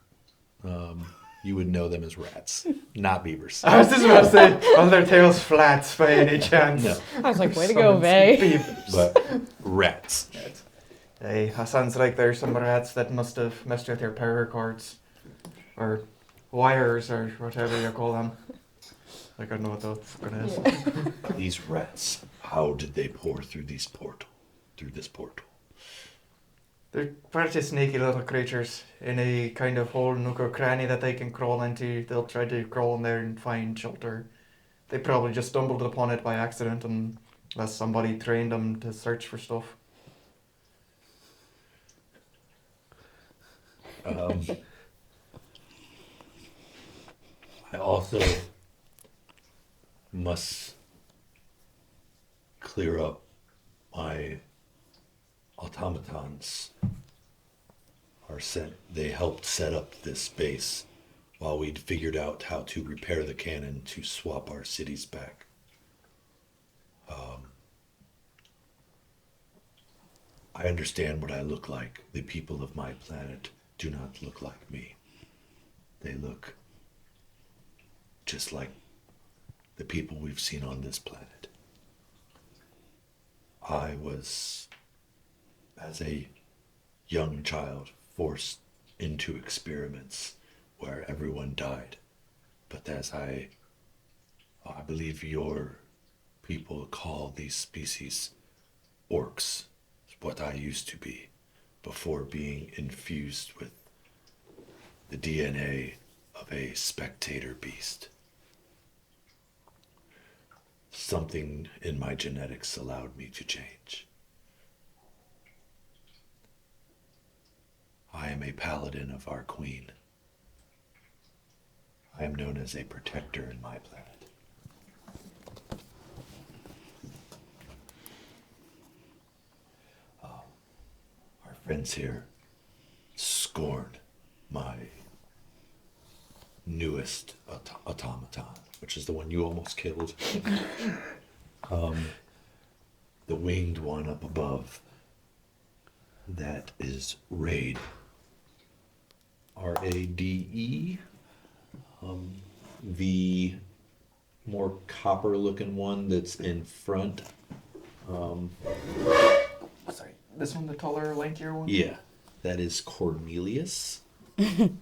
Speaker 1: You would know them as rats, not beavers.
Speaker 4: I was just about to say, are their tails flat by any chance?
Speaker 1: No,
Speaker 2: I was like, way to go, Vay.
Speaker 1: but rats.
Speaker 4: Hey, that sounds like there's some rats that must have messed with your power cords. Or wires, or whatever you call them. Like, I don't know what the fucking is.
Speaker 1: These rats, how did they pour through this portal?
Speaker 4: They're pretty sneaky little creatures. In a kind of hole, nook or cranny that they can crawl into, they'll try to crawl in there and find shelter. They probably just stumbled upon it by accident unless somebody trained them to search for stuff.
Speaker 1: I also must clear up my automatons they helped set up this base while we'd figured out how to repair the cannon to swap our cities back. I understand what I look like. The people of my planet do not look like me. They look just like the people we've seen on this planet. I was, as a young child, forced into experiments where everyone died. But as I believe your people call these species orcs, what I used to be before being infused with the DNA of a spectator beast. Something in my genetics allowed me to change. I am a paladin of our queen. I am known as a protector in my planet. Our friends here, Scorn, my newest automaton, which is the one you almost killed. The winged one up above, that is Raid. R-A-D-E. The more copper looking one that's in front.
Speaker 4: Sorry, this one, the taller, lankier one?
Speaker 1: Yeah, that is Cornelius. And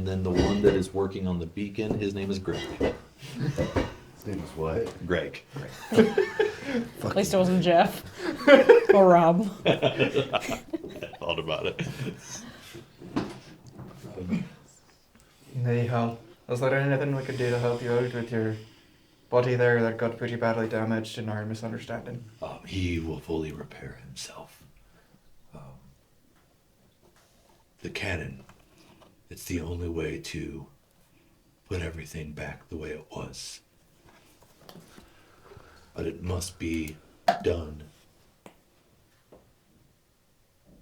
Speaker 1: then the one that is working on the beacon, his name is Greg.
Speaker 3: His name is what?
Speaker 1: Greg.
Speaker 2: At least it wasn't Jeff. Or Rob.
Speaker 1: I thought about it.
Speaker 4: Anyhow, is there anything we could do to help you out with your body there that got pretty badly damaged in our misunderstanding?
Speaker 1: He will fully repair himself. The cannon, it's the only way to put everything back the way it was. But it must be done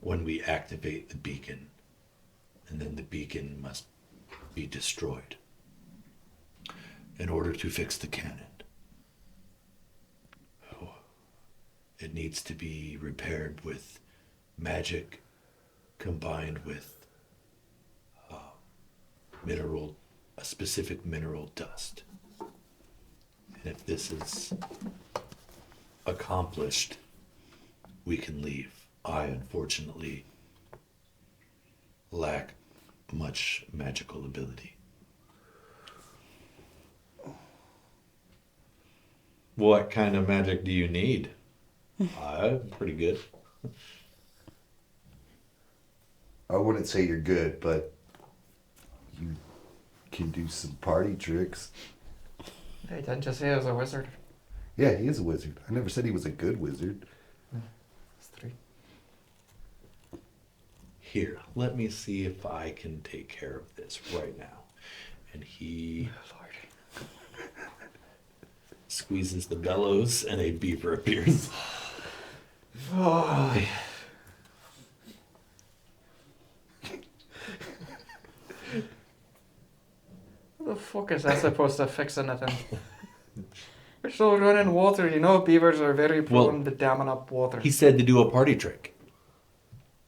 Speaker 1: when we activate the beacon, and then the beacon must be destroyed in order to fix the cannon. It needs to be repaired with magic combined with mineral a specific mineral dust. And if this is accomplished, we can leave. I, unfortunately, lack much magical ability. What kind of magic do you need? I'm pretty good.
Speaker 3: I wouldn't say you're good, but you can do some party tricks.
Speaker 4: Hey, didn't you say I was a wizard?
Speaker 3: Yeah, he is a wizard. I never said he was a good wizard.
Speaker 4: It's 3.
Speaker 1: Here, let me see if I can take care of this right now. And he
Speaker 4: Lord.
Speaker 1: squeezes the bellows and a beaver appears.
Speaker 4: Oh. How the fuck is that supposed to fix anything? We're still running water. You know beavers are very prone to damming up water.
Speaker 1: He said to do a party trick.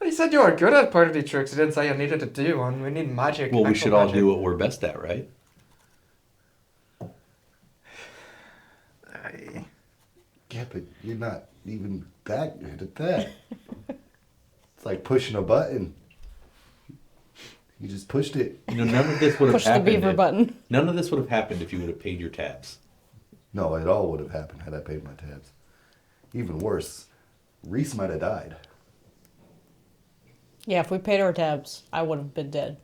Speaker 4: He said you were good at party tricks. He didn't say you needed to do one. We need magic.
Speaker 1: Well, we
Speaker 4: actual
Speaker 1: should all
Speaker 4: magic.
Speaker 1: do what we're best at, right?
Speaker 4: Aye.
Speaker 3: Yeah, but you're not even that good at that. It's like pushing a button. You just pushed it.
Speaker 1: You know, none of this would have
Speaker 2: Push the
Speaker 1: happened.
Speaker 2: beaver button.
Speaker 1: None of this would have happened if you would have paid your tabs.
Speaker 3: No, it all would have happened had I paid my tabs. Even worse, Reese might have died.
Speaker 2: Yeah, if we paid our tabs, I would have been dead.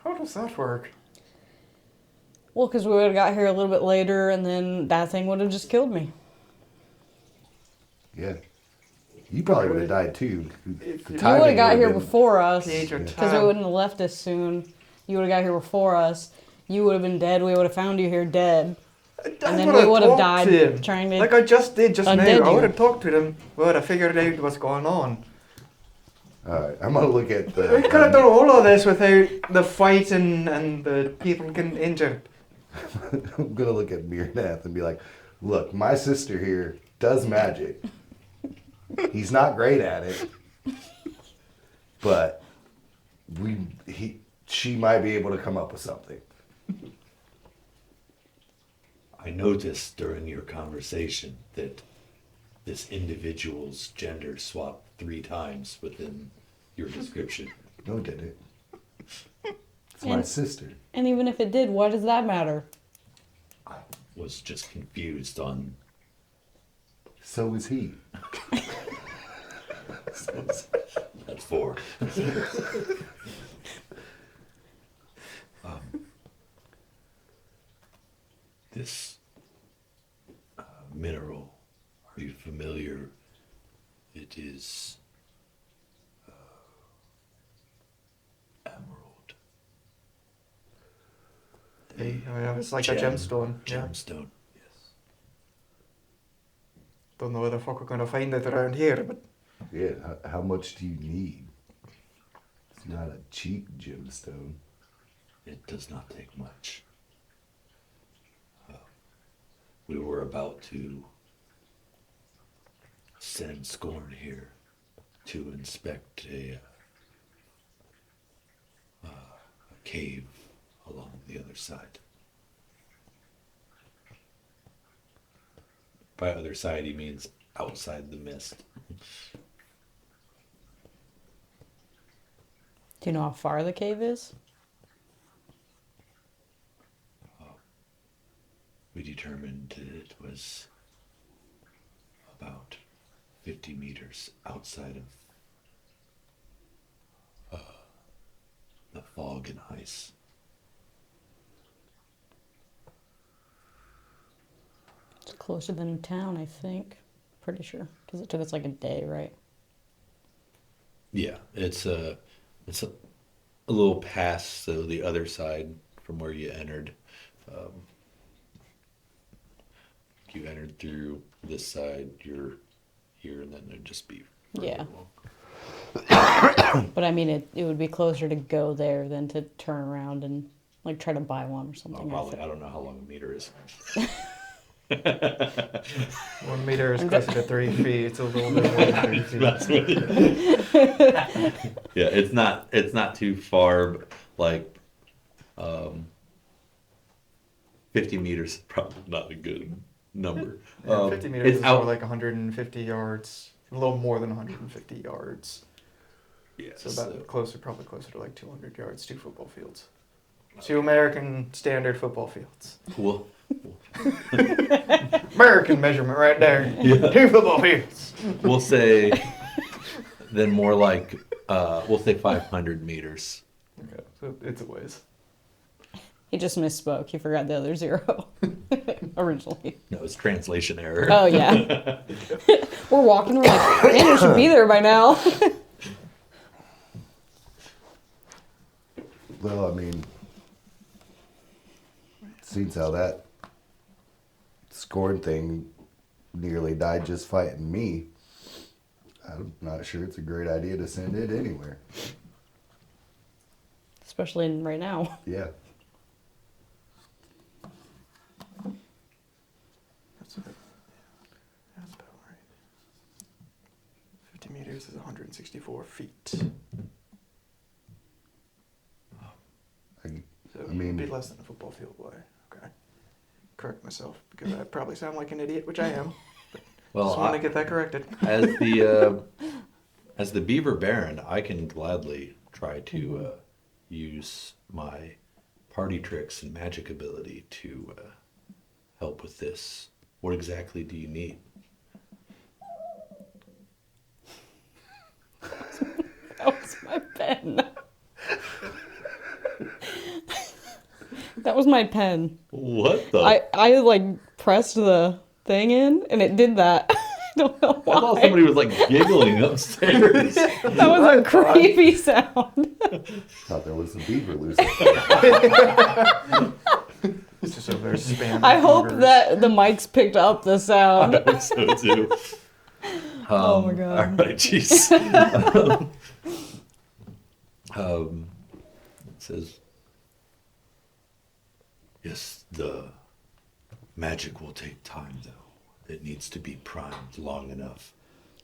Speaker 4: How does that work?
Speaker 2: Well, because we would have got here a little bit later, and then that thing would have just killed me.
Speaker 3: Yeah. You probably would have died too.
Speaker 4: If
Speaker 3: The
Speaker 4: you
Speaker 2: You
Speaker 3: timing
Speaker 2: would have got
Speaker 3: would've
Speaker 2: here
Speaker 3: been-
Speaker 2: before us,
Speaker 4: Paid your
Speaker 2: because we
Speaker 4: tab.
Speaker 2: wouldn't have left us soon. You would have got here before us. You would have been dead. We would have found you here dead. And then we would have died trying to
Speaker 4: Like I just did just now.
Speaker 2: undead
Speaker 4: I
Speaker 2: you.
Speaker 4: would have talked to them. We would have figured out what's going on.
Speaker 3: Alright, I'm gonna look at the.
Speaker 4: We could have done all of this without the fighting and the people getting injured.
Speaker 3: I'm gonna look at Mirnath and be like, look, my sister here does magic. He's not great at it. But she might be able to come up with something.
Speaker 1: I noticed during your conversation that this individual's gender swapped 3 times within your description.
Speaker 3: No, did it? It's my
Speaker 2: And-
Speaker 3: sister.
Speaker 2: And even if it did, why does that matter?
Speaker 1: I was just confused on.
Speaker 3: So is he.
Speaker 1: That's 4. This mineral, are you familiar? It is emerald.
Speaker 4: Hey, I mean, it's like a
Speaker 1: Gem-
Speaker 4: gemstone. Yeah.
Speaker 1: Gemstone, yes.
Speaker 4: Don't know where the fuck we're gonna find it around here, but
Speaker 3: Yeah, how much do you need? It's not a cheap gemstone.
Speaker 1: It does not take much. We were about to send Scorn here to inspect a cave along the other side. By other side, he means outside the mist.
Speaker 2: Do you know how far the cave is?
Speaker 1: We determined that it was about 50 meters outside of the fog and ice.
Speaker 2: It's closer than town, I think. Pretty sure. Because it took us like a day, right?
Speaker 1: Yeah, it's a little past the other side from where you entered. You entered through this side, you're here, and then there'd just be further
Speaker 2: Yeah.
Speaker 1: along.
Speaker 2: But I mean, it would be closer to go there than to turn around and like try to buy one or
Speaker 1: Oh,
Speaker 2: something. I
Speaker 1: probably.
Speaker 2: think.
Speaker 1: I don't know how long a meter is.
Speaker 4: 1 meter is closer to 3 feet. It's a little bit more than 3 feet.
Speaker 1: That's what it- Yeah, it's not too far, like 50 meters is probably not a good number.
Speaker 4: Yeah, 50 meters
Speaker 1: It's
Speaker 4: is
Speaker 1: out.
Speaker 4: more like 150 yards, a little more than 150 yards.
Speaker 1: Yeah,
Speaker 4: So about probably closer to like 200 yards, 2 football fields. 2 American standard football fields.
Speaker 1: Well,
Speaker 4: American measurement right there.
Speaker 1: Yeah.
Speaker 4: 2 football fields.
Speaker 1: we'll say then more like we'll say 500 meters.
Speaker 4: Okay, so it's a ways.
Speaker 2: He just misspoke. He forgot the other 0 originally.
Speaker 1: No, it's translation error.
Speaker 2: Oh yeah. We're walking. We're like, man, we should be there by now.
Speaker 3: Well, I mean, seems how that Scorn thing nearly died just fighting me. I'm not sure it's a great idea to send it anywhere.
Speaker 2: Especially right now.
Speaker 3: Yeah.
Speaker 4: That's about right. 50 meters is 164 feet. So
Speaker 3: I mean-
Speaker 4: it'd be less than a football field wide. Okay. Correct myself because I probably sound like an idiot, which I am.
Speaker 1: Well,
Speaker 4: Just want to get that corrected.
Speaker 1: as the Beaver Baron, I can gladly try to use my party tricks and magic ability to help with this. What exactly do you need?
Speaker 2: That was my pen. That was my pen.
Speaker 1: What the?
Speaker 2: I like pressed the thing in and it did that. I don't know why.
Speaker 1: I thought somebody was like giggling upstairs.
Speaker 2: That was a creepy sound.
Speaker 3: Thought there was a beaver loose.
Speaker 4: It's just over there spamming.
Speaker 2: I hope
Speaker 4: fingers.
Speaker 2: that the mics picked up the sound.
Speaker 1: I hope so too.
Speaker 2: Oh my God.
Speaker 1: All right, jeez. It says, yes, the magic will take time, though. It needs to be primed long enough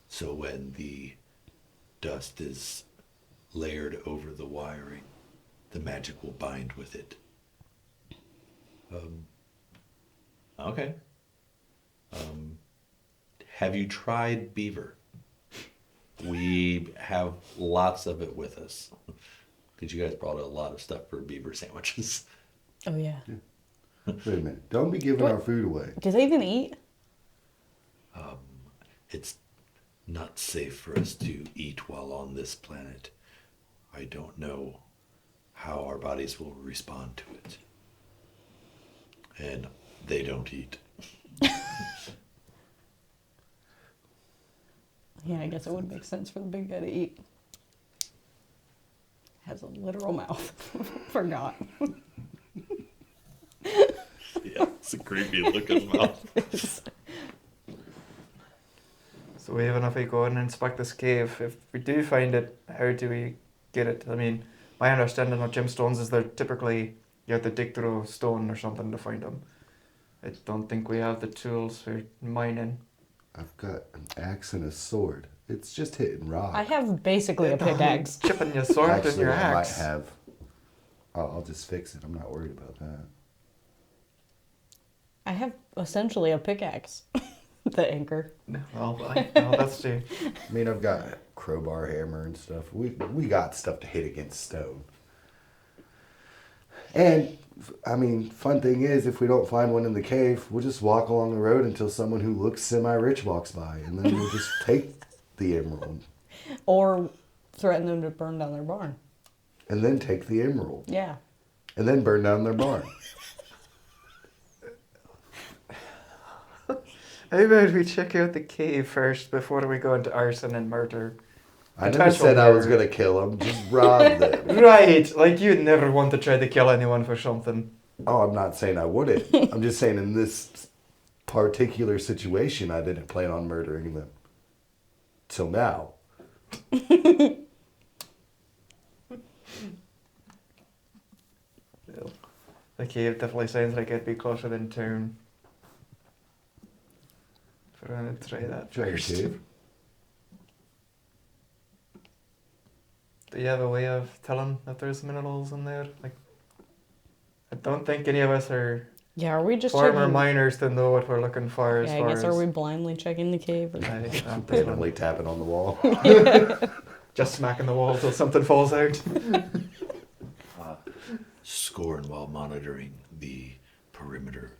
Speaker 1: so when the dust is layered over the wiring, the magic will bind with it. Okay. Have you tried beaver? We have lots of it with us. Because you guys brought a lot of stuff for beaver sandwiches.
Speaker 2: Oh yeah.
Speaker 3: Wait a minute. Don't be giving
Speaker 2: What?
Speaker 3: our food away.
Speaker 2: Do they even eat?
Speaker 1: It's not safe for us to eat while on this planet. I don't know how our bodies will respond to it. And they don't eat.
Speaker 2: Yeah, I guess it would make sense for the big guy to eat. Has a literal mouth. Forgot.
Speaker 1: Yeah, it's a creepy looking mouth.
Speaker 4: So we have enough to go in and inspect this cave. If we do find it, how do we get it? I mean, my understanding of gemstones is they're typically you have to dig through a stone or something to find them. I don't think we have the tools for mining.
Speaker 3: I've got an axe and a sword. It's just hitting rock.
Speaker 2: I have basically a pickaxe.
Speaker 4: Chipping your sword and
Speaker 3: Actually,
Speaker 4: your
Speaker 3: I might
Speaker 4: axe.
Speaker 3: have. I'll just fix it. I'm not worried about that.
Speaker 2: I have essentially a pickaxe. The anchor.
Speaker 4: No, that's true.
Speaker 3: I mean, I've got crowbar, hammer, and stuff. We got stuff to hit against stone. And I mean, fun thing is, if we don't find one in the cave, we'll just walk along the road until someone who looks semi-rich walks by, and then we'll just take the emerald,
Speaker 2: Or threaten them to burn down their barn.
Speaker 3: and then take the emerald,
Speaker 2: Yeah.
Speaker 3: and then burn down their barn.
Speaker 4: How about we check out the cave first before we go into arson and murder?
Speaker 3: I never
Speaker 4: Potential
Speaker 3: said I was
Speaker 4: murder.
Speaker 3: gonna kill them. Just rob them.
Speaker 4: Right, like you'd never want to try to kill anyone for something.
Speaker 3: Oh, I'm not saying I wouldn't. I'm just saying in this particular situation, I didn't plan on murdering them. Till now.
Speaker 4: The cave definitely sounds like it'd be closer than town. If we're gonna try that
Speaker 3: Try the
Speaker 4: first.
Speaker 3: cave.
Speaker 4: Do you have a way of telling if there's minerals in there? Like, I don't think any of us are
Speaker 2: Yeah, are we just
Speaker 4: farmer
Speaker 2: checking?
Speaker 4: miners to know what we're looking for. As
Speaker 2: Yeah, I
Speaker 4: far
Speaker 2: guess
Speaker 4: as
Speaker 2: are we blindly checking the cave? Or...
Speaker 4: I don't think
Speaker 3: Randomly tapping on the wall.
Speaker 4: just smacking the wall till something falls out.
Speaker 1: Scorn, while monitoring the perimeter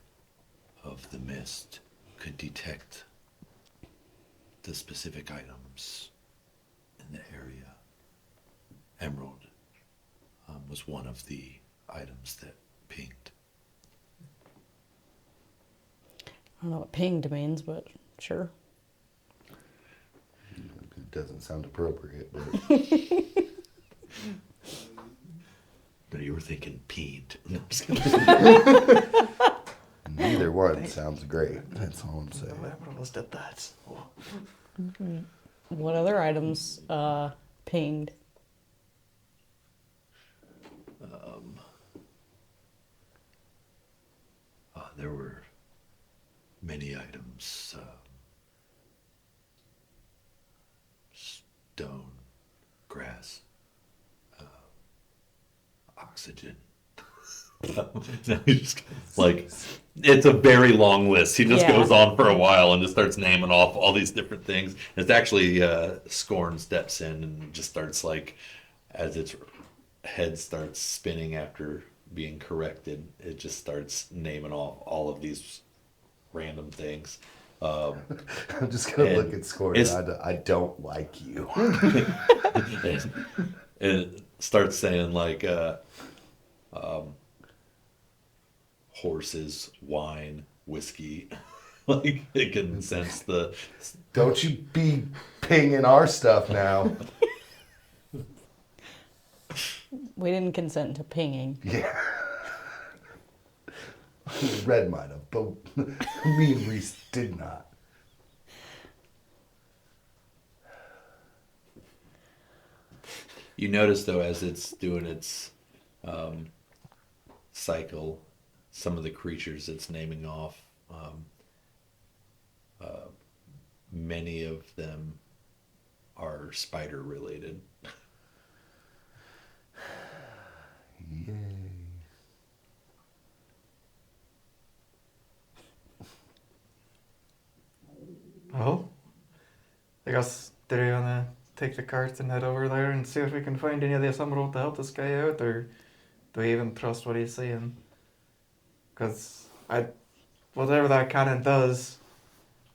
Speaker 1: of the mist, could detect the specific items in the area. Emerald was one of the items that pinged.
Speaker 2: I don't know what pinged means, but sure.
Speaker 3: It doesn't sound appropriate, but
Speaker 1: No, you were thinking peened. No, I'm just kidding.
Speaker 3: neither one sounds great. That's all I'm saying.
Speaker 4: No emeralds did that.
Speaker 2: What other items pinged?
Speaker 1: There were many items. Stone, grass, oxygen. No, he just, like, it's a very long list. He just
Speaker 2: Yeah.
Speaker 1: goes on for a while and just starts naming off all these different things. It's actually Scorn steps in and just starts, like, as its head starts spinning after being corrected, it just starts naming off all of these random things.
Speaker 3: I'm just gonna
Speaker 1: And
Speaker 3: look at Scorn.
Speaker 1: it's-
Speaker 3: I don't like you.
Speaker 1: It starts saying, like, horses, wine, whiskey. Like, it can sense the.
Speaker 3: Don't you be pinging our stuff now.
Speaker 2: We didn't consent to pinging.
Speaker 3: Yeah. Red might have, but me and Reese did not.
Speaker 1: You notice, though, as it's doing its cycle, some of the creatures it's naming off, many of them are spider related.
Speaker 3: Yay.
Speaker 4: Well, I guess do you wanna take the cart and head over there and see if we can find any of this emerald to help this guy out, or do we even trust what he's saying? Because whatever that cannon does,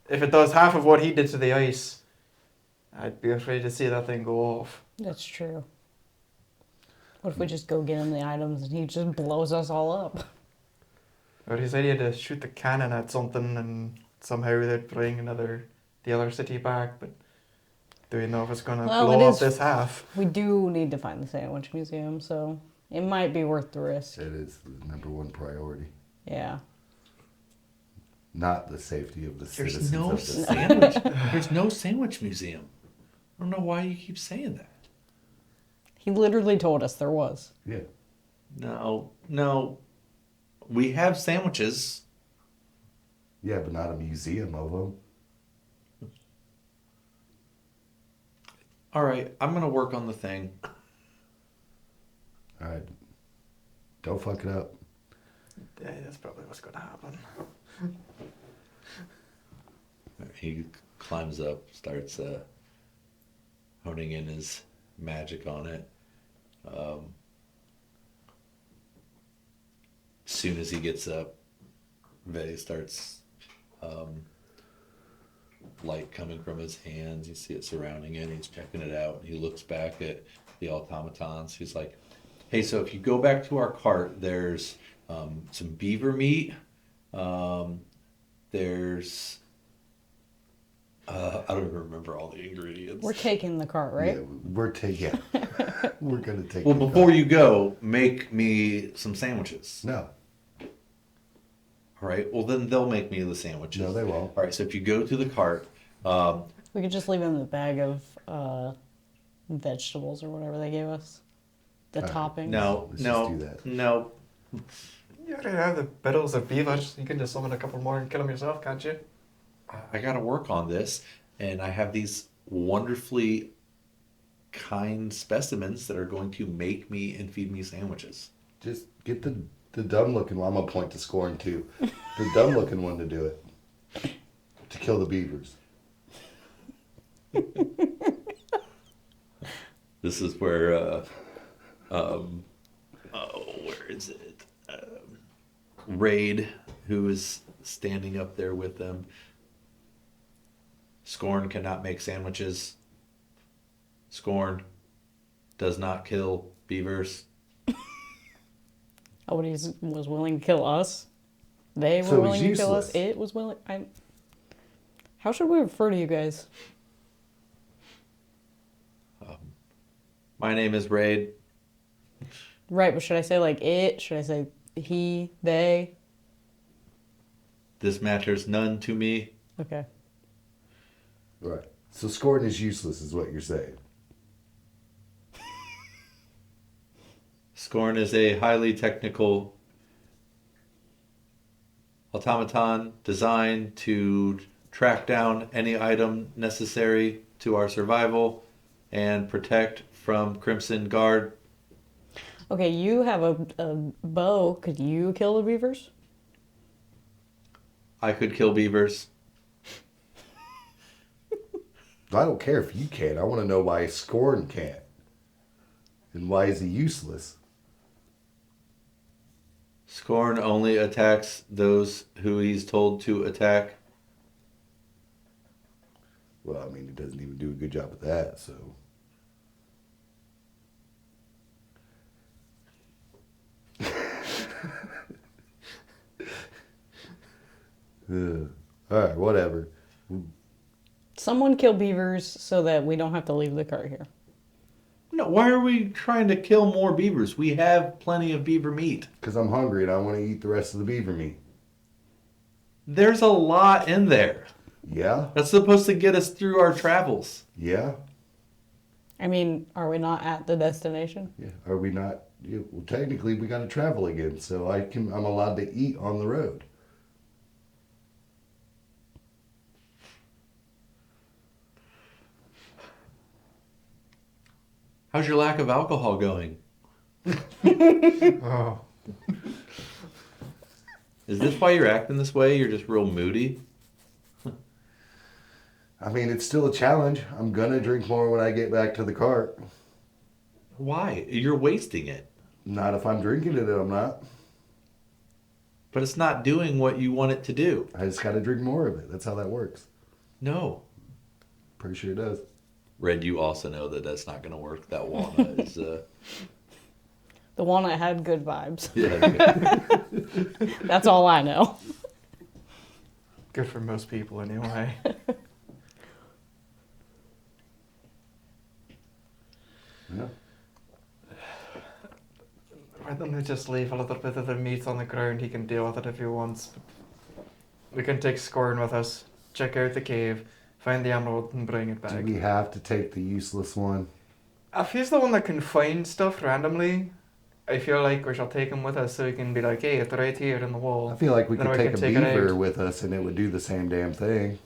Speaker 4: if it does half of what he did to the ice, I'd be afraid to see that thing go off.
Speaker 2: That's true. What if we just go get him the items and he just blows us all up?
Speaker 4: Or he said he had to shoot the cannon at something and somehow they'd bring the other city back, but do we know if it's gonna
Speaker 2: Well,
Speaker 4: blow
Speaker 2: it
Speaker 4: up
Speaker 2: is-
Speaker 4: this half?
Speaker 2: We do need to find the Sandwich Museum, so it might be worth the risk.
Speaker 3: It is the number one priority.
Speaker 2: Yeah.
Speaker 3: Not the safety of the
Speaker 1: There's
Speaker 3: citizens
Speaker 1: no
Speaker 3: of the city.
Speaker 1: sandwich. There's no sandwich museum. I don't know why you keep saying that.
Speaker 2: He literally told us there was.
Speaker 3: Yeah.
Speaker 1: No. We have sandwiches.
Speaker 3: Yeah, but not a museum of them.
Speaker 1: All right, I'm gonna work on the thing.
Speaker 3: All right. Don't fuck it up.
Speaker 4: Yeah, that's probably what's gonna happen.
Speaker 1: He climbs up, starts honing in his magic on it. As soon as he gets up, Vay starts light coming from his hands. You see it surrounding it. He's checking it out. He looks back at the automatons. He's like, "Hey, so if you go back to our cart, there's some beaver meat. There's I don't even remember all the ingredients.
Speaker 2: We're taking the cart, right?
Speaker 3: Yeah, we're taking. We're gonna take.
Speaker 1: Well,
Speaker 3: the
Speaker 1: before
Speaker 3: car.
Speaker 1: you go, make me some sandwiches.
Speaker 3: No,
Speaker 1: All right. Well, then they'll make me the sandwiches.
Speaker 3: no, they won't.
Speaker 1: All right. So if you go to the cart,
Speaker 2: We could just leave him the bag of vegetables or whatever they gave us. The toppings.
Speaker 1: no,
Speaker 3: Let's
Speaker 1: no,
Speaker 3: just do that.
Speaker 1: no.
Speaker 4: You already have the bills of beavers. You can just summon a couple more and kill them yourself, can't you?
Speaker 1: I got to work on this, and I have these wonderfully kind specimens that are going to make me and feed me sandwiches.
Speaker 3: Just get the dumb looking one. I'm gonna point to Scorn too. The dumb looking one to do it. To kill the beavers.
Speaker 1: This is where, where is it? Raid, who is standing up there with them. Scorn cannot make sandwiches. Scorn does not kill beavers.
Speaker 2: Oh, he was willing to kill us. They were
Speaker 3: So it was
Speaker 2: willing to kill us.
Speaker 3: useless.
Speaker 2: It was willing. How should we refer to you guys?
Speaker 1: My name is Raid.
Speaker 2: Right, but should I say like it? Should I say he, they?
Speaker 1: This matters none to me.
Speaker 2: Okay.
Speaker 3: Right. So Scorn is useless, is what you're saying.
Speaker 1: Scorn is a highly technical automaton designed to track down any item necessary to our survival and protect from Crimson Guard.
Speaker 2: Okay, you have a bow. Could you kill the beavers?
Speaker 1: I could kill beavers.
Speaker 3: I don't care if you can't. I want to know why Scorn can't. And why is he useless?
Speaker 1: Scorn only attacks those who he's told to attack.
Speaker 3: Well, I mean, he doesn't even do a good job at that, so. Alright, whatever.
Speaker 2: Someone kill beavers so that we don't have to leave the cart here.
Speaker 1: No, why are we trying to kill more beavers? We have plenty of beaver meat.
Speaker 3: Because I'm hungry and I want to eat the rest of the beaver meat.
Speaker 1: There's a lot in there.
Speaker 3: Yeah?
Speaker 1: That's supposed to get us through our travels.
Speaker 3: Yeah?
Speaker 2: I mean, are we not at the destination?
Speaker 3: Yeah. Are we not? Yeah, well, technically, we got to travel again, so I'm allowed to eat on the road.
Speaker 1: How's your lack of alcohol going?
Speaker 4: Oh.
Speaker 1: Is this why you're acting this way? You're just real moody?
Speaker 3: I mean, it's still a challenge. I'm going to drink more when I get back to the cart.
Speaker 1: Why? You're wasting it.
Speaker 3: Not if I'm drinking it, I'm not.
Speaker 1: But it's not doing what you want it to do.
Speaker 3: I just got to drink more of it. That's how that works.
Speaker 1: No.
Speaker 3: Pretty sure it does.
Speaker 1: Red, you also know that that's not going to work. That walnut is...
Speaker 2: The walnut had good vibes.
Speaker 1: yeah.
Speaker 2: That's all I know.
Speaker 4: Good for most people anyway.
Speaker 3: Yeah.
Speaker 4: Why don't we just leave a little bit of the meat on the ground? He can deal with it if he wants. We can take Scorn with us, check out the cave, find the emerald and bring it
Speaker 3: Do
Speaker 4: back.
Speaker 3: we have to take the useless one?
Speaker 4: If he's the one that can find stuff randomly, I feel like we shall take him with us so he can be like, hey, it's right here in the wall.
Speaker 3: I feel like we
Speaker 4: Then
Speaker 3: could
Speaker 4: we
Speaker 3: take
Speaker 4: can
Speaker 3: a
Speaker 4: take it
Speaker 3: beaver
Speaker 4: out.
Speaker 3: with us and it would do the same damn thing.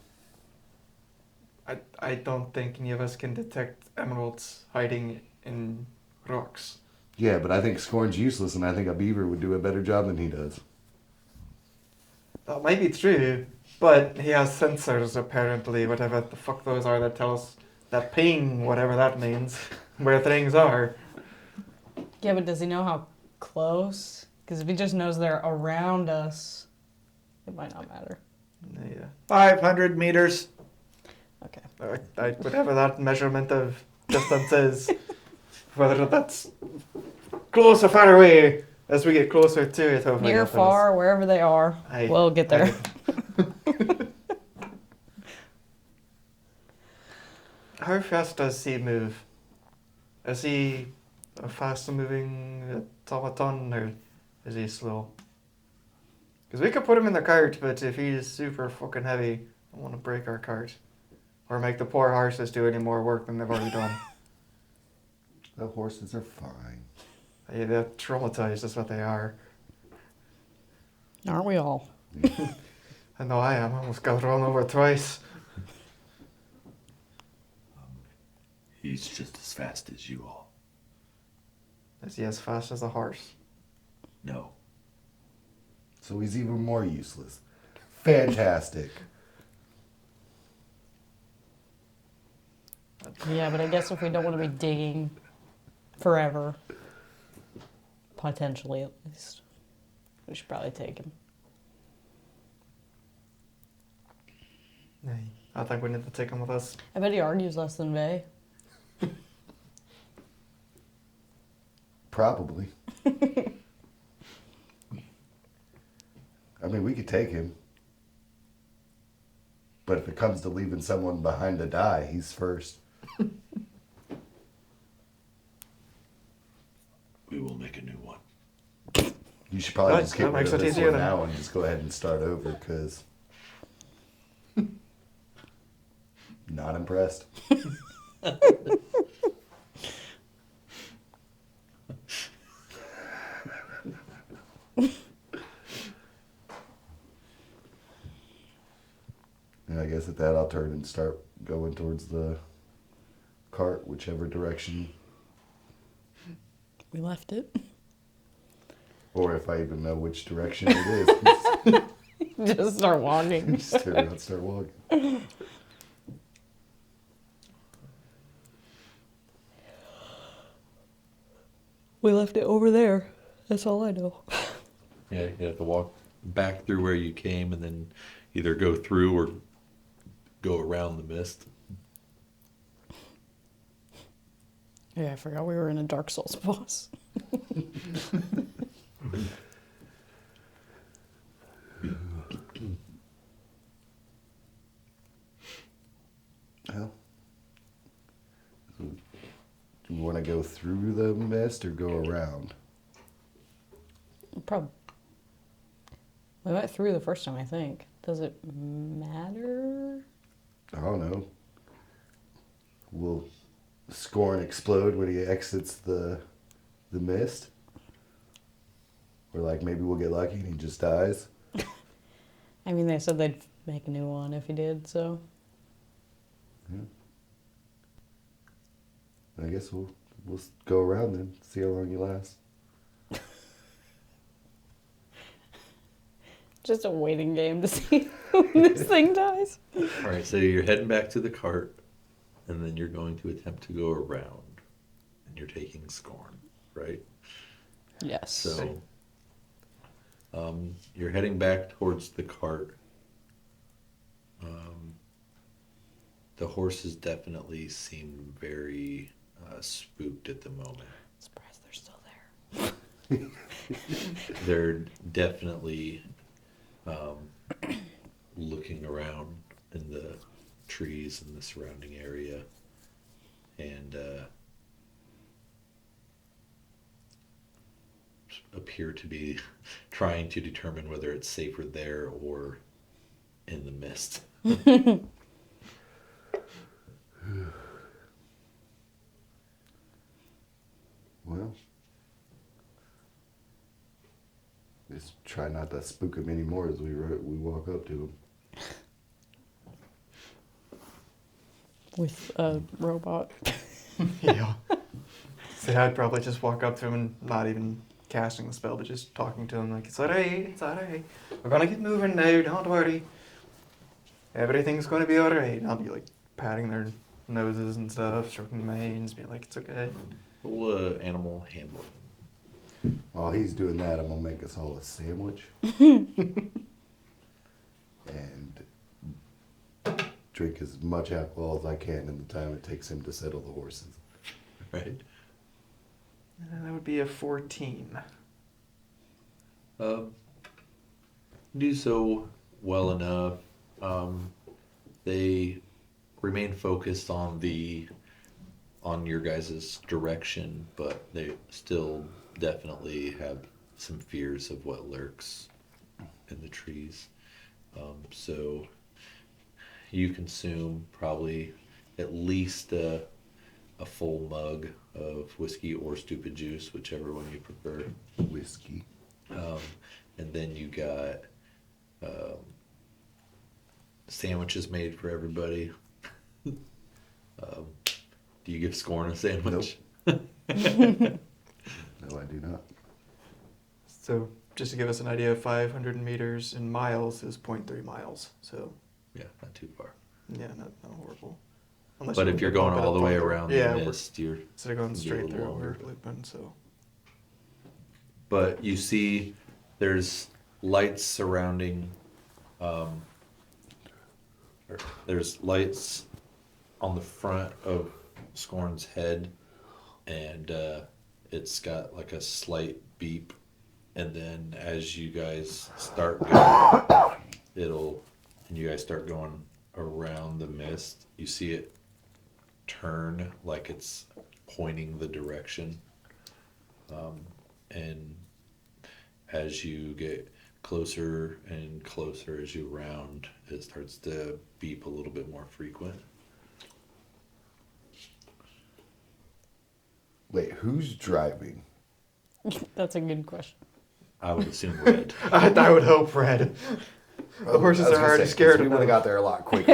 Speaker 4: I don't think any of us can detect emeralds hiding in rocks.
Speaker 3: Yeah, but I think Scorn's useless and I think a beaver would do a better job than he does.
Speaker 4: That might be true, but he has sensors apparently, whatever the fuck those are that tell us that ping, whatever that means, where things are.
Speaker 2: Yeah, but does he know how close? Because if he just knows they're around us, it might not matter.
Speaker 4: Yeah.
Speaker 1: 500 meters.
Speaker 2: Okay.
Speaker 4: Whatever that measurement of distance is, whether that's close or far away, as we get closer to it, hopefully.
Speaker 2: Near,
Speaker 4: it'll tell us.
Speaker 2: far, wherever they are,
Speaker 4: Aye.
Speaker 2: we'll get there.
Speaker 4: How fast does he move? Is he a fast moving automaton or is he slow? Because we could put him in the cart, but if he's super fucking heavy, I want to break our cart. Or make the poor horses do any more work than they've already done.
Speaker 3: The horses are fine.
Speaker 4: Yeah, they're traumatized, is what they are.
Speaker 2: Aren't we all?
Speaker 4: I know I am. I almost got run over twice.
Speaker 1: He's just as fast as you all.
Speaker 4: Is he as fast as a horse?
Speaker 1: No.
Speaker 3: So he's even more useless. Fantastic.
Speaker 2: Yeah, but I guess if we don't want to be digging forever, potentially at least, we should probably take him.
Speaker 4: Nay. I think we need to take him with us.
Speaker 2: I bet he argues less than Vay.
Speaker 3: Probably. I mean, we could take him. But if it comes to leaving someone behind to die, he's first.
Speaker 1: We will make a new one.
Speaker 3: You should probably
Speaker 4: That-
Speaker 3: just
Speaker 4: that
Speaker 3: get rid
Speaker 4: makes
Speaker 3: of
Speaker 4: it
Speaker 3: this
Speaker 4: easier
Speaker 3: one
Speaker 4: then.
Speaker 3: now and just go ahead and start over, because... Not impressed. And I guess at that I'll turn and start going towards the cart, whichever direction,
Speaker 2: We left it.
Speaker 3: or if I even know which direction it is.
Speaker 2: Just start walking.
Speaker 3: Just turn around and start walking.
Speaker 2: We left it over there. That's all I know.
Speaker 1: Yeah, you have to walk back through where you came and then either go through or go around the mist.
Speaker 2: Yeah, I forgot we were in a Dark Souls boss.
Speaker 3: Well, do you want to go through the mist or go around?
Speaker 2: Probably. We went through the first time, I think. Does it matter?
Speaker 3: I don't know. Will Scorn explode when he exits the mist? Or like maybe we'll get lucky and he just dies?
Speaker 2: I mean, they said they'd make a new one if he did, so.
Speaker 3: I guess we'll go around then, see how long he lasts.
Speaker 2: Just a waiting game to see when this thing dies.
Speaker 1: All right, so you're heading back to the cart, and then you're going to attempt to go around, and you're taking Scorn, right?
Speaker 2: Yes.
Speaker 1: So, you're heading back towards the cart. The horses definitely seem very spooked at the moment.
Speaker 2: Surprised they're still there.
Speaker 1: They're definitely looking around in the trees in the surrounding area, and appear to be trying to determine whether it's safer there or in the mist.
Speaker 3: Well, just try not to spook him anymore as we walk up to him.
Speaker 2: With a robot.
Speaker 4: Yeah. See, I'd probably just walk up to him and not even casting the spell, but just talking to him like, it's alright, it's alright. We're gonna get moving now, don't worry. Everything's gonna be alright. And I'll be like patting their noses and stuff, stroking their manes, being like, it's okay.
Speaker 1: Roll animal handling.
Speaker 3: While he's doing that, I'm gonna make us all a sandwich. And drink as much alcohol as I can in the time it takes him to settle the horses.
Speaker 1: Right.
Speaker 4: That would be a 14.
Speaker 1: Do so well enough. They remain focused on your guys' direction, but they still definitely have some fears of what lurks in the trees. So you consume probably at least a full mug of whiskey or stupid juice, whichever one you prefer.
Speaker 3: Whiskey.
Speaker 1: And then you got sandwiches made for everybody. Do you give Scorn a sandwich?
Speaker 3: No, I do not.
Speaker 4: So just to give us an idea, 500 meters in miles is 0.3 miles. So
Speaker 1: Yeah, not too far.
Speaker 4: yeah, not horrible. Unless
Speaker 1: But
Speaker 4: you
Speaker 1: if you're
Speaker 4: bump
Speaker 1: going
Speaker 4: it
Speaker 1: all
Speaker 4: up
Speaker 1: the way
Speaker 4: farther.
Speaker 1: around
Speaker 4: yeah,
Speaker 1: the
Speaker 4: we're-
Speaker 1: mist, you're.
Speaker 4: instead of going
Speaker 1: It'll be a
Speaker 4: straight
Speaker 1: little
Speaker 4: through,
Speaker 1: longer.
Speaker 4: we're looping. So
Speaker 1: But you see, there's lights surrounding. Um, there's lights on the front of Scorn's head, and it's got like a slight beep. And then as you guys start going, and you guys start going around the mist, you see it turn like it's pointing the direction. And as you get closer and closer as you round, it starts to beep a little bit more frequent.
Speaker 3: Wait, who's driving?
Speaker 2: That's a good question.
Speaker 1: I would assume red.
Speaker 4: I would hope red. The horses
Speaker 3: I was
Speaker 4: are
Speaker 3: gonna
Speaker 4: already
Speaker 3: say, 'cause
Speaker 4: scared
Speaker 3: We would have
Speaker 4: enough.
Speaker 3: got there a lot quicker.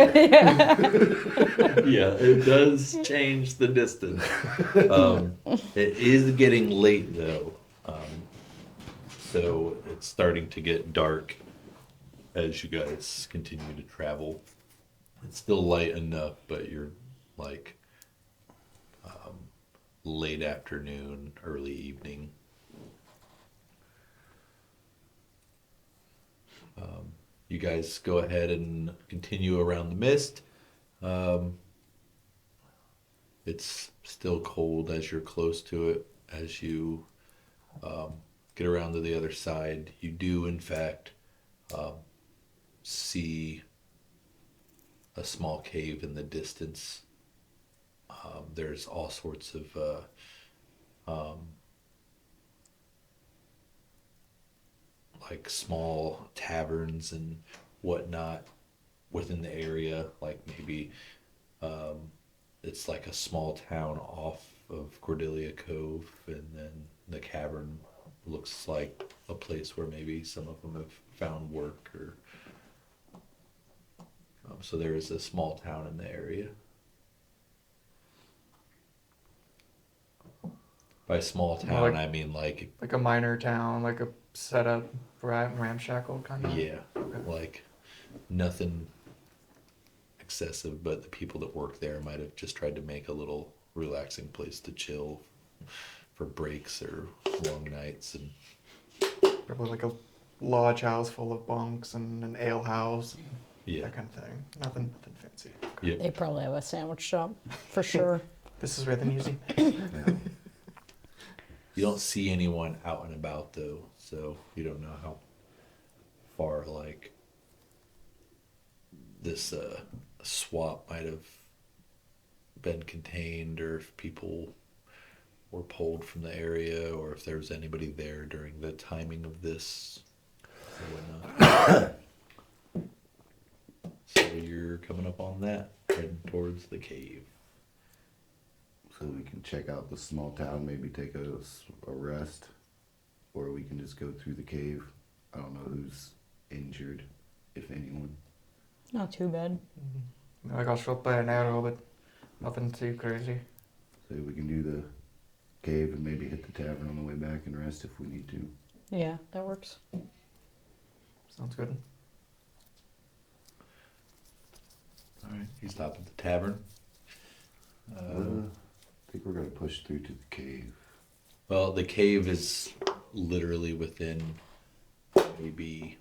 Speaker 1: Yeah, it does change the distance. It is getting late though, so it's starting to get dark as you guys continue to travel. It's still light enough, but you're like late afternoon, early evening. You guys go ahead and continue around the mist. It's still cold as you're close to it. As you get around to the other side, you do, in fact, see a small cave in the distance. There's all sorts of like small taverns and whatnot within the area. Like maybe it's like a small town off of Cordelia Cove, and then the cavern looks like a place where maybe some of them have found work, or so there is a small town in the area. By small town, I mean like,
Speaker 4: Like a minor town, like a setup, ramshackle kind of.
Speaker 1: yeah, like nothing excessive, but the people that work there might have just tried to make a little relaxing place to chill for breaks or long nights. And
Speaker 4: Probably like a lodge house full of bunks and an ale house, and
Speaker 1: yeah,
Speaker 4: that kind of thing. Nothing fancy.
Speaker 1: yeah.
Speaker 2: They probably have a sandwich shop for sure.
Speaker 4: This is where the music.
Speaker 1: You don't see anyone out and about though, so you don't know how far like this swap might have been contained, or if people were pulled from the area, or if there was anybody there during the timing of this or whatnot. So you're coming up on that, heading towards the cave.
Speaker 3: So we can check out the small town, maybe take a rest, or we can just go through the cave. I don't know who's injured, if anyone.
Speaker 2: Not too bad.
Speaker 4: I got shot by an arrow, but nothing too crazy.
Speaker 3: So we can do the cave and maybe hit the tavern on the way back and rest if we need to.
Speaker 2: Yeah, that works.
Speaker 4: Sounds good.
Speaker 1: All right, you stop at the tavern.
Speaker 3: I think we're gonna push through to the cave.
Speaker 1: Well, the cave is literally within maybe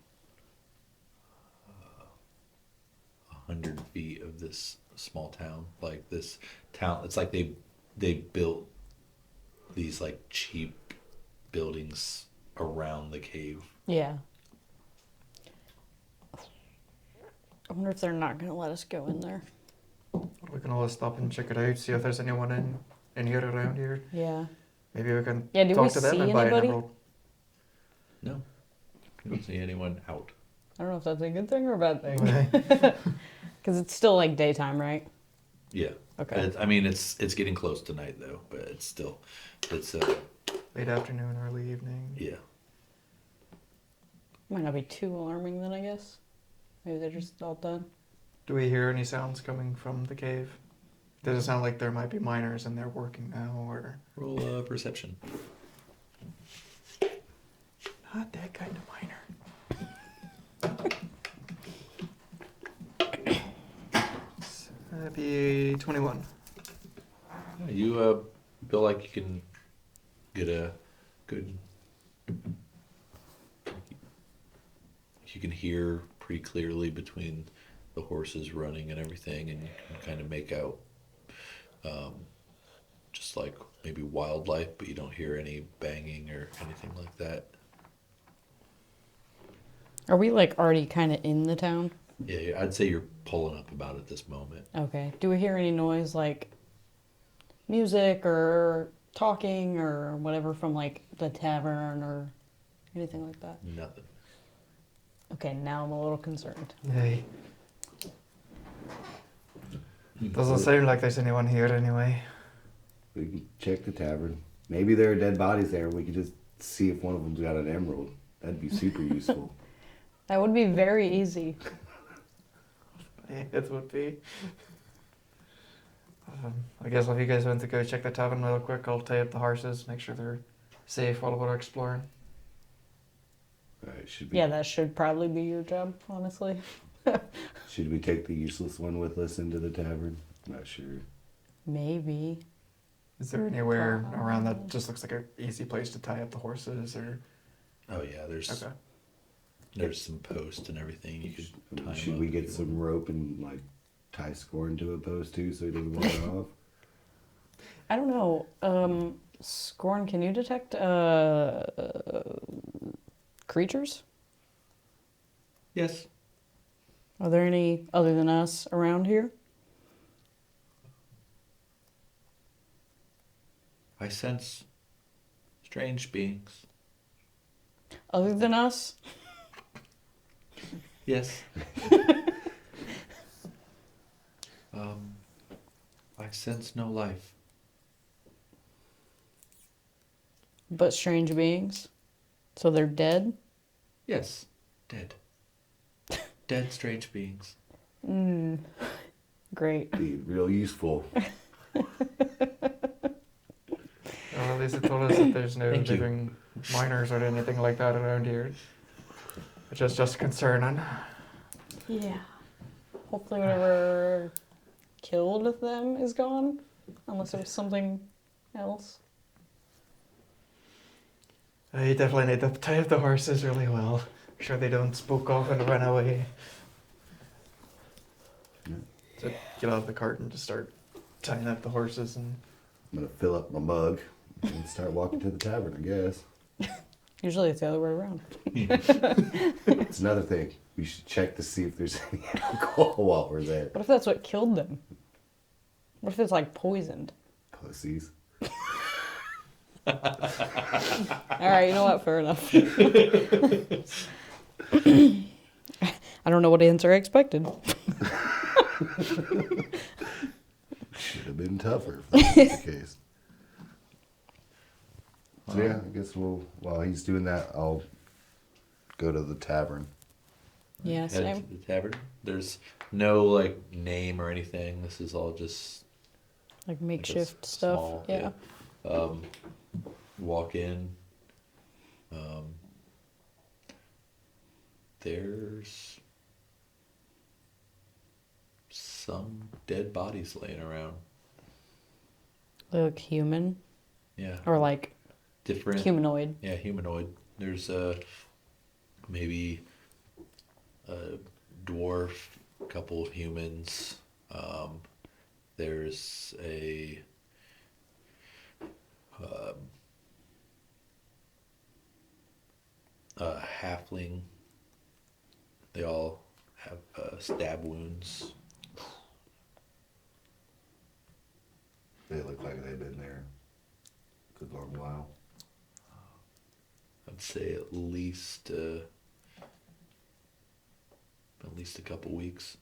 Speaker 1: 100 feet of this small town. Like this town, it's like they built these like cheap buildings around the cave.
Speaker 2: Yeah. I wonder if they're not going to let us go in there.
Speaker 4: We can always stop and check it out, see if there's anyone in here around here.
Speaker 2: Yeah.
Speaker 4: Maybe we can
Speaker 2: Yeah, do
Speaker 4: talk
Speaker 2: we
Speaker 4: to them
Speaker 2: see
Speaker 4: and buy an
Speaker 2: anybody?
Speaker 4: emerald.
Speaker 1: No, you don't see anyone out.
Speaker 2: I don't know if that's a good thing or a bad thing. Because it's still like daytime, right?
Speaker 1: Yeah.
Speaker 2: Okay.
Speaker 1: I mean, it's getting close to night though, but it's
Speaker 4: Late afternoon, early evening.
Speaker 1: yeah.
Speaker 2: Might not be too alarming then, I guess. Maybe they're just all done.
Speaker 4: Do we hear any sounds coming from the cave? Does it sound like there might be miners and they're working now, or
Speaker 1: Roll perception.
Speaker 4: not that kind of miner? That'd be 21.
Speaker 1: You feel like you can get a good. You can hear pretty clearly between the horses running and everything, and you can kind of make out just like maybe wildlife, but you don't hear any banging or anything like that.
Speaker 2: Are we like already kind of in the town?
Speaker 1: Yeah, I'd say you're pulling up about at this moment.
Speaker 2: Okay. Do we hear any noise like music or talking or whatever from like the tavern or anything like that?
Speaker 1: Nothing.
Speaker 2: Okay, now I'm a little concerned.
Speaker 4: Hey. Doesn't seem like there's anyone here anyway.
Speaker 3: We can check the tavern. Maybe there are dead bodies there. We could just see if one of them's got an emerald. That'd be super useful.
Speaker 2: That would be very easy.
Speaker 4: It would be. I guess if you guys want to go check the tavern real quick, I'll tie up the horses, make sure they're safe while we're exploring.
Speaker 3: Alright, should we
Speaker 2: Yeah, that should probably be your job, honestly.
Speaker 3: should we take the useless one with us into the tavern? Not sure.
Speaker 2: Maybe.
Speaker 4: Is there anywhere around that just looks like an easy place to tie up the horses, or?
Speaker 1: Oh yeah, there's
Speaker 4: Okay.
Speaker 1: some posts and everything. You could tie 'em
Speaker 3: Should
Speaker 1: up
Speaker 3: we
Speaker 1: if
Speaker 3: get
Speaker 1: you
Speaker 3: some rope and like tie Scorn to a post too so he doesn't wander off?
Speaker 2: I don't know. Scorn, can you detect creatures?
Speaker 1: Yes.
Speaker 2: Are there any other than us around here?
Speaker 1: I sense strange beings.
Speaker 2: Other than us?
Speaker 1: Yes. I sense no life.
Speaker 2: But strange beings? So they're dead?
Speaker 1: Yes. Dead. Dead strange beings.
Speaker 2: Great.
Speaker 3: Be real useful.
Speaker 4: Well, at least it told us that there's no
Speaker 1: Thank you.
Speaker 4: living miners or anything like that around here. Which is just concerning.
Speaker 2: Yeah. Hopefully whatever killed them is gone. Unless it was something else.
Speaker 4: You definitely need to tie up the horses really well. Make sure they don't spook off and run away.
Speaker 3: Yeah.
Speaker 4: So get out of the cart and just start tying up the horses and
Speaker 3: I'm gonna fill up my mug and start walking to the tavern, I guess.
Speaker 2: Usually it's the other way around.
Speaker 3: It's another thing. We should check to see if there's any alcohol while we're there.
Speaker 2: What if that's what killed them? What if it's like poisoned?
Speaker 3: Pussies.
Speaker 2: Alright, you know what? Fair enough. I don't know what answer I expected.
Speaker 3: Should have been tougher if that was the case. So yeah, I guess while he's doing that, I'll go to the tavern.
Speaker 2: Yeah,
Speaker 1: Head
Speaker 2: same.
Speaker 1: to the tavern. There's no like name or anything. This is all just
Speaker 2: Like
Speaker 1: like, a
Speaker 2: makeshift stuff.
Speaker 1: small-
Speaker 2: Yeah.
Speaker 1: Walk in. There's some dead bodies laying around.
Speaker 2: They look human.
Speaker 1: Yeah.
Speaker 2: Or like
Speaker 1: Different.
Speaker 2: humanoid.
Speaker 1: Yeah, humanoid. There's maybe a dwarf, a couple of humans. There's a halfling. They all have stab wounds.
Speaker 3: They look like they've been there a good long while.
Speaker 1: I'd say at least a couple weeks.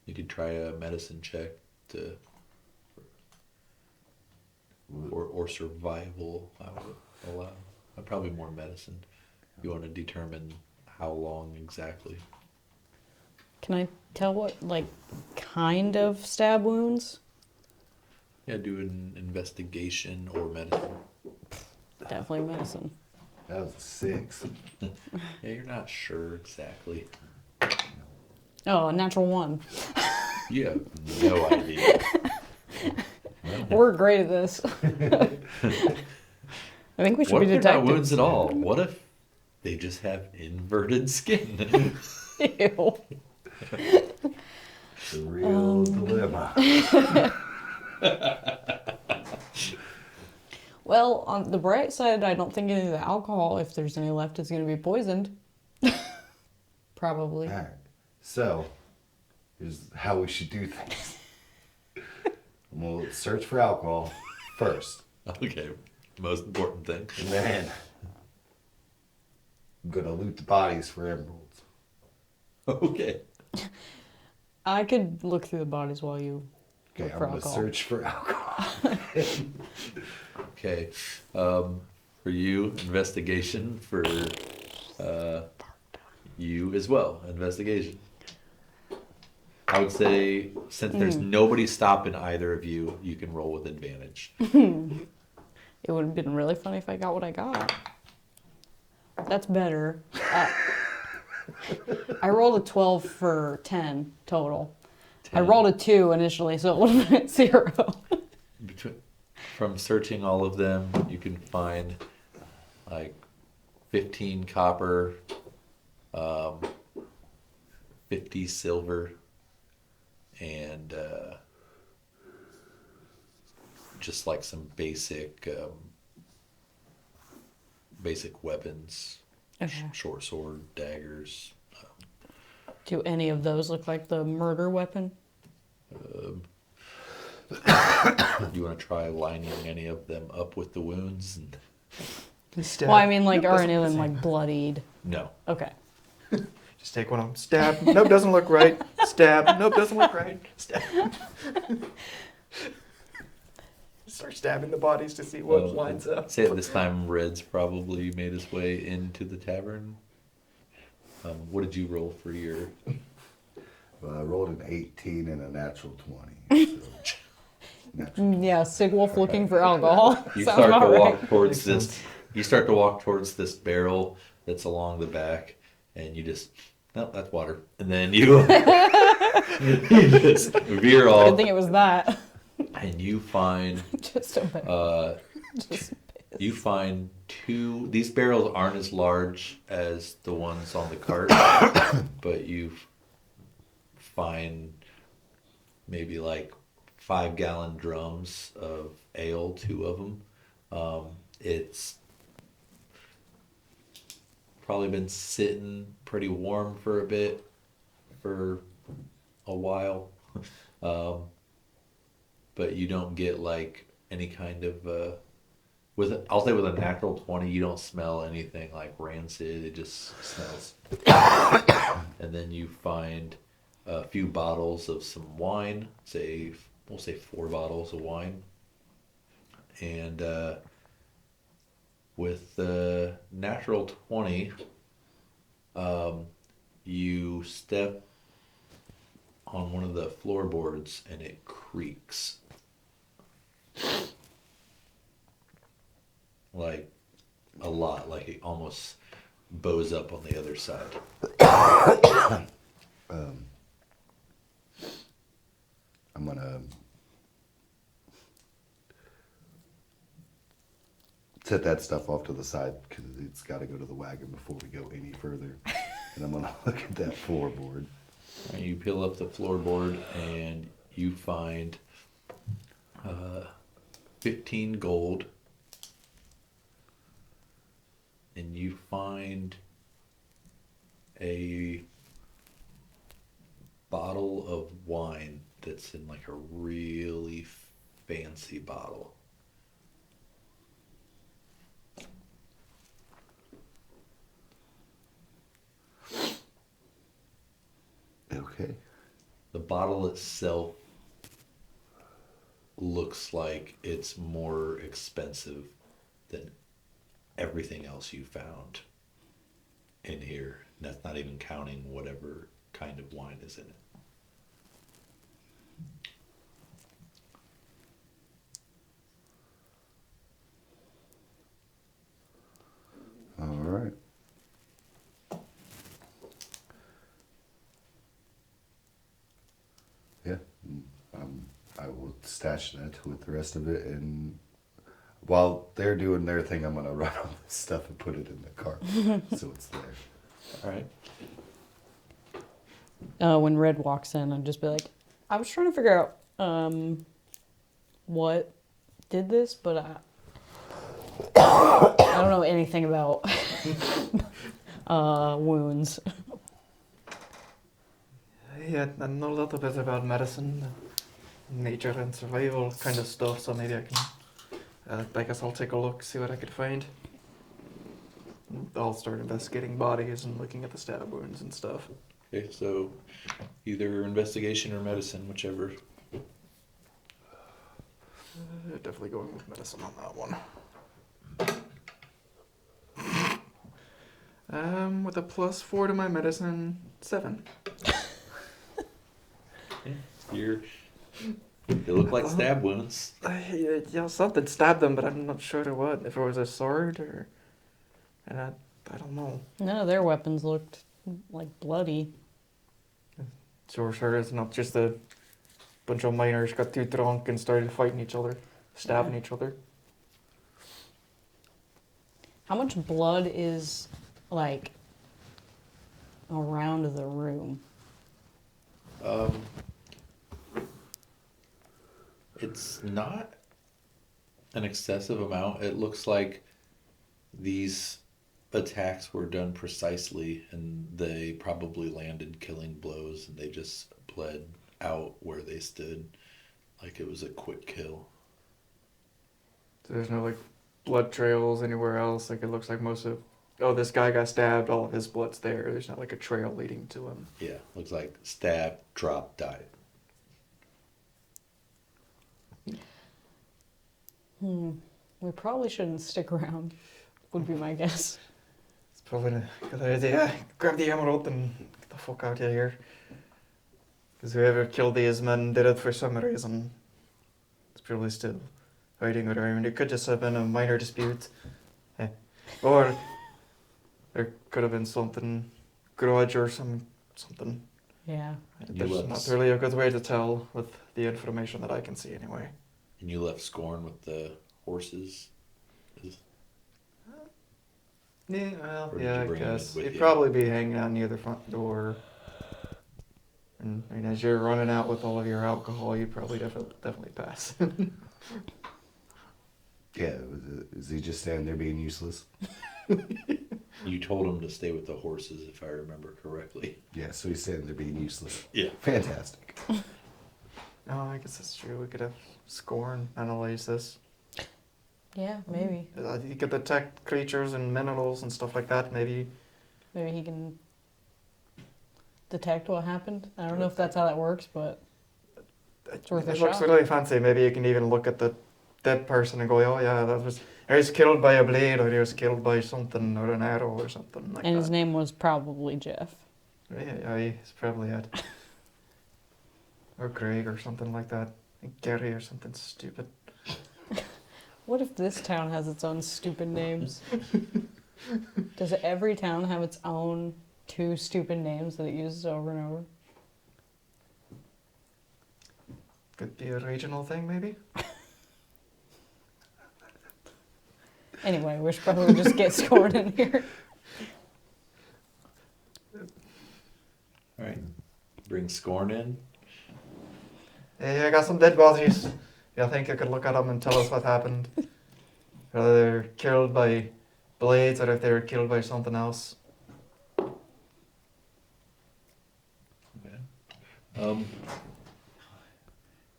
Speaker 1: You could try a medicine check to or survival. I would allow. Probably more medicine. You want to determine how long exactly.
Speaker 2: Can I tell what, like, kind of stab wounds?
Speaker 1: Yeah, do an investigation or medicine.
Speaker 2: Definitely medicine.
Speaker 3: That was a 6.
Speaker 1: Yeah, you're not sure exactly.
Speaker 2: Oh, a natural 1.
Speaker 1: You have no idea.
Speaker 2: We're great at this. I think we should
Speaker 1: What
Speaker 2: be
Speaker 1: if they're not
Speaker 2: detectives.
Speaker 1: wounds at all? What if they just have inverted skin?
Speaker 2: Ew.
Speaker 3: The real dilemma.
Speaker 2: Well, on the bright side, I don't think any of the alcohol, if there's any left, is going to be poisoned. Probably.
Speaker 3: All right. So, here's how we should do things. We'll search for alcohol first.
Speaker 1: Okay, most important thing.
Speaker 3: And then I'm going to loot the bodies for emeralds.
Speaker 1: Okay.
Speaker 2: I could look through the bodies while you
Speaker 3: Okay,
Speaker 2: look
Speaker 3: I'm
Speaker 2: for
Speaker 3: going to
Speaker 2: alcohol.
Speaker 3: search for alcohol.
Speaker 1: Okay. For you, investigation. For you as well, investigation. I would say, since there's nobody stopping either of you, you can roll with advantage.
Speaker 2: It would have been really funny if I got what I got. That's better. I rolled a 12 for 10 total. I
Speaker 1: 10.
Speaker 2: rolled a 2 initially, so it would have been at 0.
Speaker 1: From searching all of them, you can find like 15 copper, 50 silver, and just like some basic weapons,
Speaker 2: Okay.
Speaker 1: short sword, daggers.
Speaker 2: Do any of those look like the murder weapon?
Speaker 1: You want to try lining any of them up with the wounds?
Speaker 4: Stab.
Speaker 2: Well, I mean, like,
Speaker 4: Nope,
Speaker 2: are
Speaker 4: doesn't
Speaker 2: any of
Speaker 4: look
Speaker 2: them
Speaker 4: the same.
Speaker 2: like bloodied?
Speaker 1: No.
Speaker 2: Okay.
Speaker 4: Just take one of them. Stab. Nope, doesn't look right. Stab. Nope, doesn't look right. Stab. Start stabbing the bodies to see what lines up.
Speaker 1: Say at this time, Red's probably made his way into the tavern. What did you roll for your?
Speaker 3: Well, I rolled an 18 and a natural 20. So natural.
Speaker 2: Yeah, Sigwolf looking for alcohol.
Speaker 1: You
Speaker 2: Sounds
Speaker 1: start to
Speaker 2: about
Speaker 1: walk
Speaker 2: right.
Speaker 1: towards
Speaker 4: Makes
Speaker 1: this.
Speaker 4: sense.
Speaker 1: You start to walk towards this barrel that's along the back, and you just no, that's water. And then you, you just veer
Speaker 2: Good
Speaker 1: off,
Speaker 2: thing it was that.
Speaker 1: and you find
Speaker 2: Just a bit. Just
Speaker 1: you find two. These barrels aren't as large as the ones on the cart, but you find maybe like 5-gallon drums of ale, 2 of them. It's probably been sitting pretty warm for a bit, for a while. But you don't get like any kind of I'll say with a natural 20, you don't smell anything like rancid. It just smells. And then you find a few bottles of some wine. We'll say 4 bottles of wine. And with the natural 20, you step on one of the floorboards and it creaks. Like a lot, like it almost bows up on the other side.
Speaker 3: I'm going to set that stuff off to the side because it's got to go to the wagon before we go any further. And I'm going to look at that floorboard.
Speaker 1: And you peel up the floorboard and you find 15 gold. And you find a bottle of wine that's in like a really fancy bottle.
Speaker 3: Okay.
Speaker 1: The bottle itself looks like it's more expensive than everything else you found in here. And that's not even counting whatever kind of wine is in it.
Speaker 3: All right. Yeah. I will stash that with the rest of it, and while they're doing their thing, I'm gonna run all this stuff and put it in the cart so it's there.
Speaker 1: All right.
Speaker 2: When Red walks in, I'd just be like, I was trying to figure out what did this, but I don't know anything about wounds.
Speaker 4: Yeah, I know a little bit about medicine, nature and survival kind of stuff, so maybe I can, I guess I'll take a look, see what I could find. I'll start investigating bodies and looking at the stab wounds and stuff.
Speaker 1: Okay, so either investigation or medicine, whichever.
Speaker 4: Definitely going with medicine on that one. With a +4 to my medicine, 7.
Speaker 1: They look like stab wounds.
Speaker 4: Yeah, something stabbed them, but I'm not sure what. If it was a sword or, and I don't know.
Speaker 2: None of their weapons looked like bloody.
Speaker 4: Sure, it's not just a bunch of miners got too drunk and started fighting each other, stabbing each other.
Speaker 2: How much blood is like around the room?
Speaker 1: It's not an excessive amount. It looks like these attacks were done precisely and they probably landed killing blows and they just bled out where they stood like it was a quick kill.
Speaker 4: So there's no like blood trails anywhere else. Like it looks like most of, oh, this guy got stabbed, all of his blood's there. There's not like a trail leading to him.
Speaker 1: Yeah, looks like stab, drop, died.
Speaker 2: We probably shouldn't stick around, would be my guess.
Speaker 4: It's probably a good idea. Grab the emerald and get the fuck out of here. Because whoever killed these men did it for some reason. It's probably still hiding around. It could just have been a minor dispute. Or there could have been something, grudge or something.
Speaker 2: Yeah.
Speaker 4: There's not really a good way to tell with the information that I can see anyway.
Speaker 1: And you left Scorn with the horses?
Speaker 4: Yeah, well,
Speaker 1: Or did
Speaker 4: yeah,
Speaker 1: you
Speaker 4: I
Speaker 1: bring him in
Speaker 4: guess.
Speaker 1: with
Speaker 4: He'd
Speaker 1: you?
Speaker 4: probably be hanging out near the front door. And as you're running out with all of your alcohol, you'd probably definitely pass.
Speaker 3: Yeah, is he just standing there being useless?
Speaker 1: You told him to stay with the horses, if I remember correctly.
Speaker 3: Yeah, so he's standing there being useless.
Speaker 1: Yeah.
Speaker 3: Fantastic.
Speaker 4: Oh, I guess that's true. We could have Scorn analyze this.
Speaker 2: Yeah, maybe.
Speaker 4: You could detect creatures and minerals and stuff like that. Maybe.
Speaker 2: Maybe he can detect what happened. I don't know if that's how that works, but it's worth a
Speaker 4: It looks
Speaker 2: shot.
Speaker 4: really fancy. Maybe you can even look at the dead person and go, oh yeah, that was. He was killed by a blade, or he was killed by something, or an arrow, or something like that.
Speaker 2: And his name was probably Jeff.
Speaker 4: Yeah, he's probably it. Or Greg, or something like that. Gary, or something stupid.
Speaker 2: What if this town has its own stupid names? Does every town have its own 2 stupid names that it uses over and over?
Speaker 4: Could be a regional thing, maybe.
Speaker 2: Anyway, we should probably just get Scorn in here.
Speaker 1: All right. Bring Scorn in.
Speaker 4: Hey, I got some dead bodies. I think you could look at them and tell us what happened. Whether they're killed by blades or if they were killed by something else.
Speaker 1: Okay.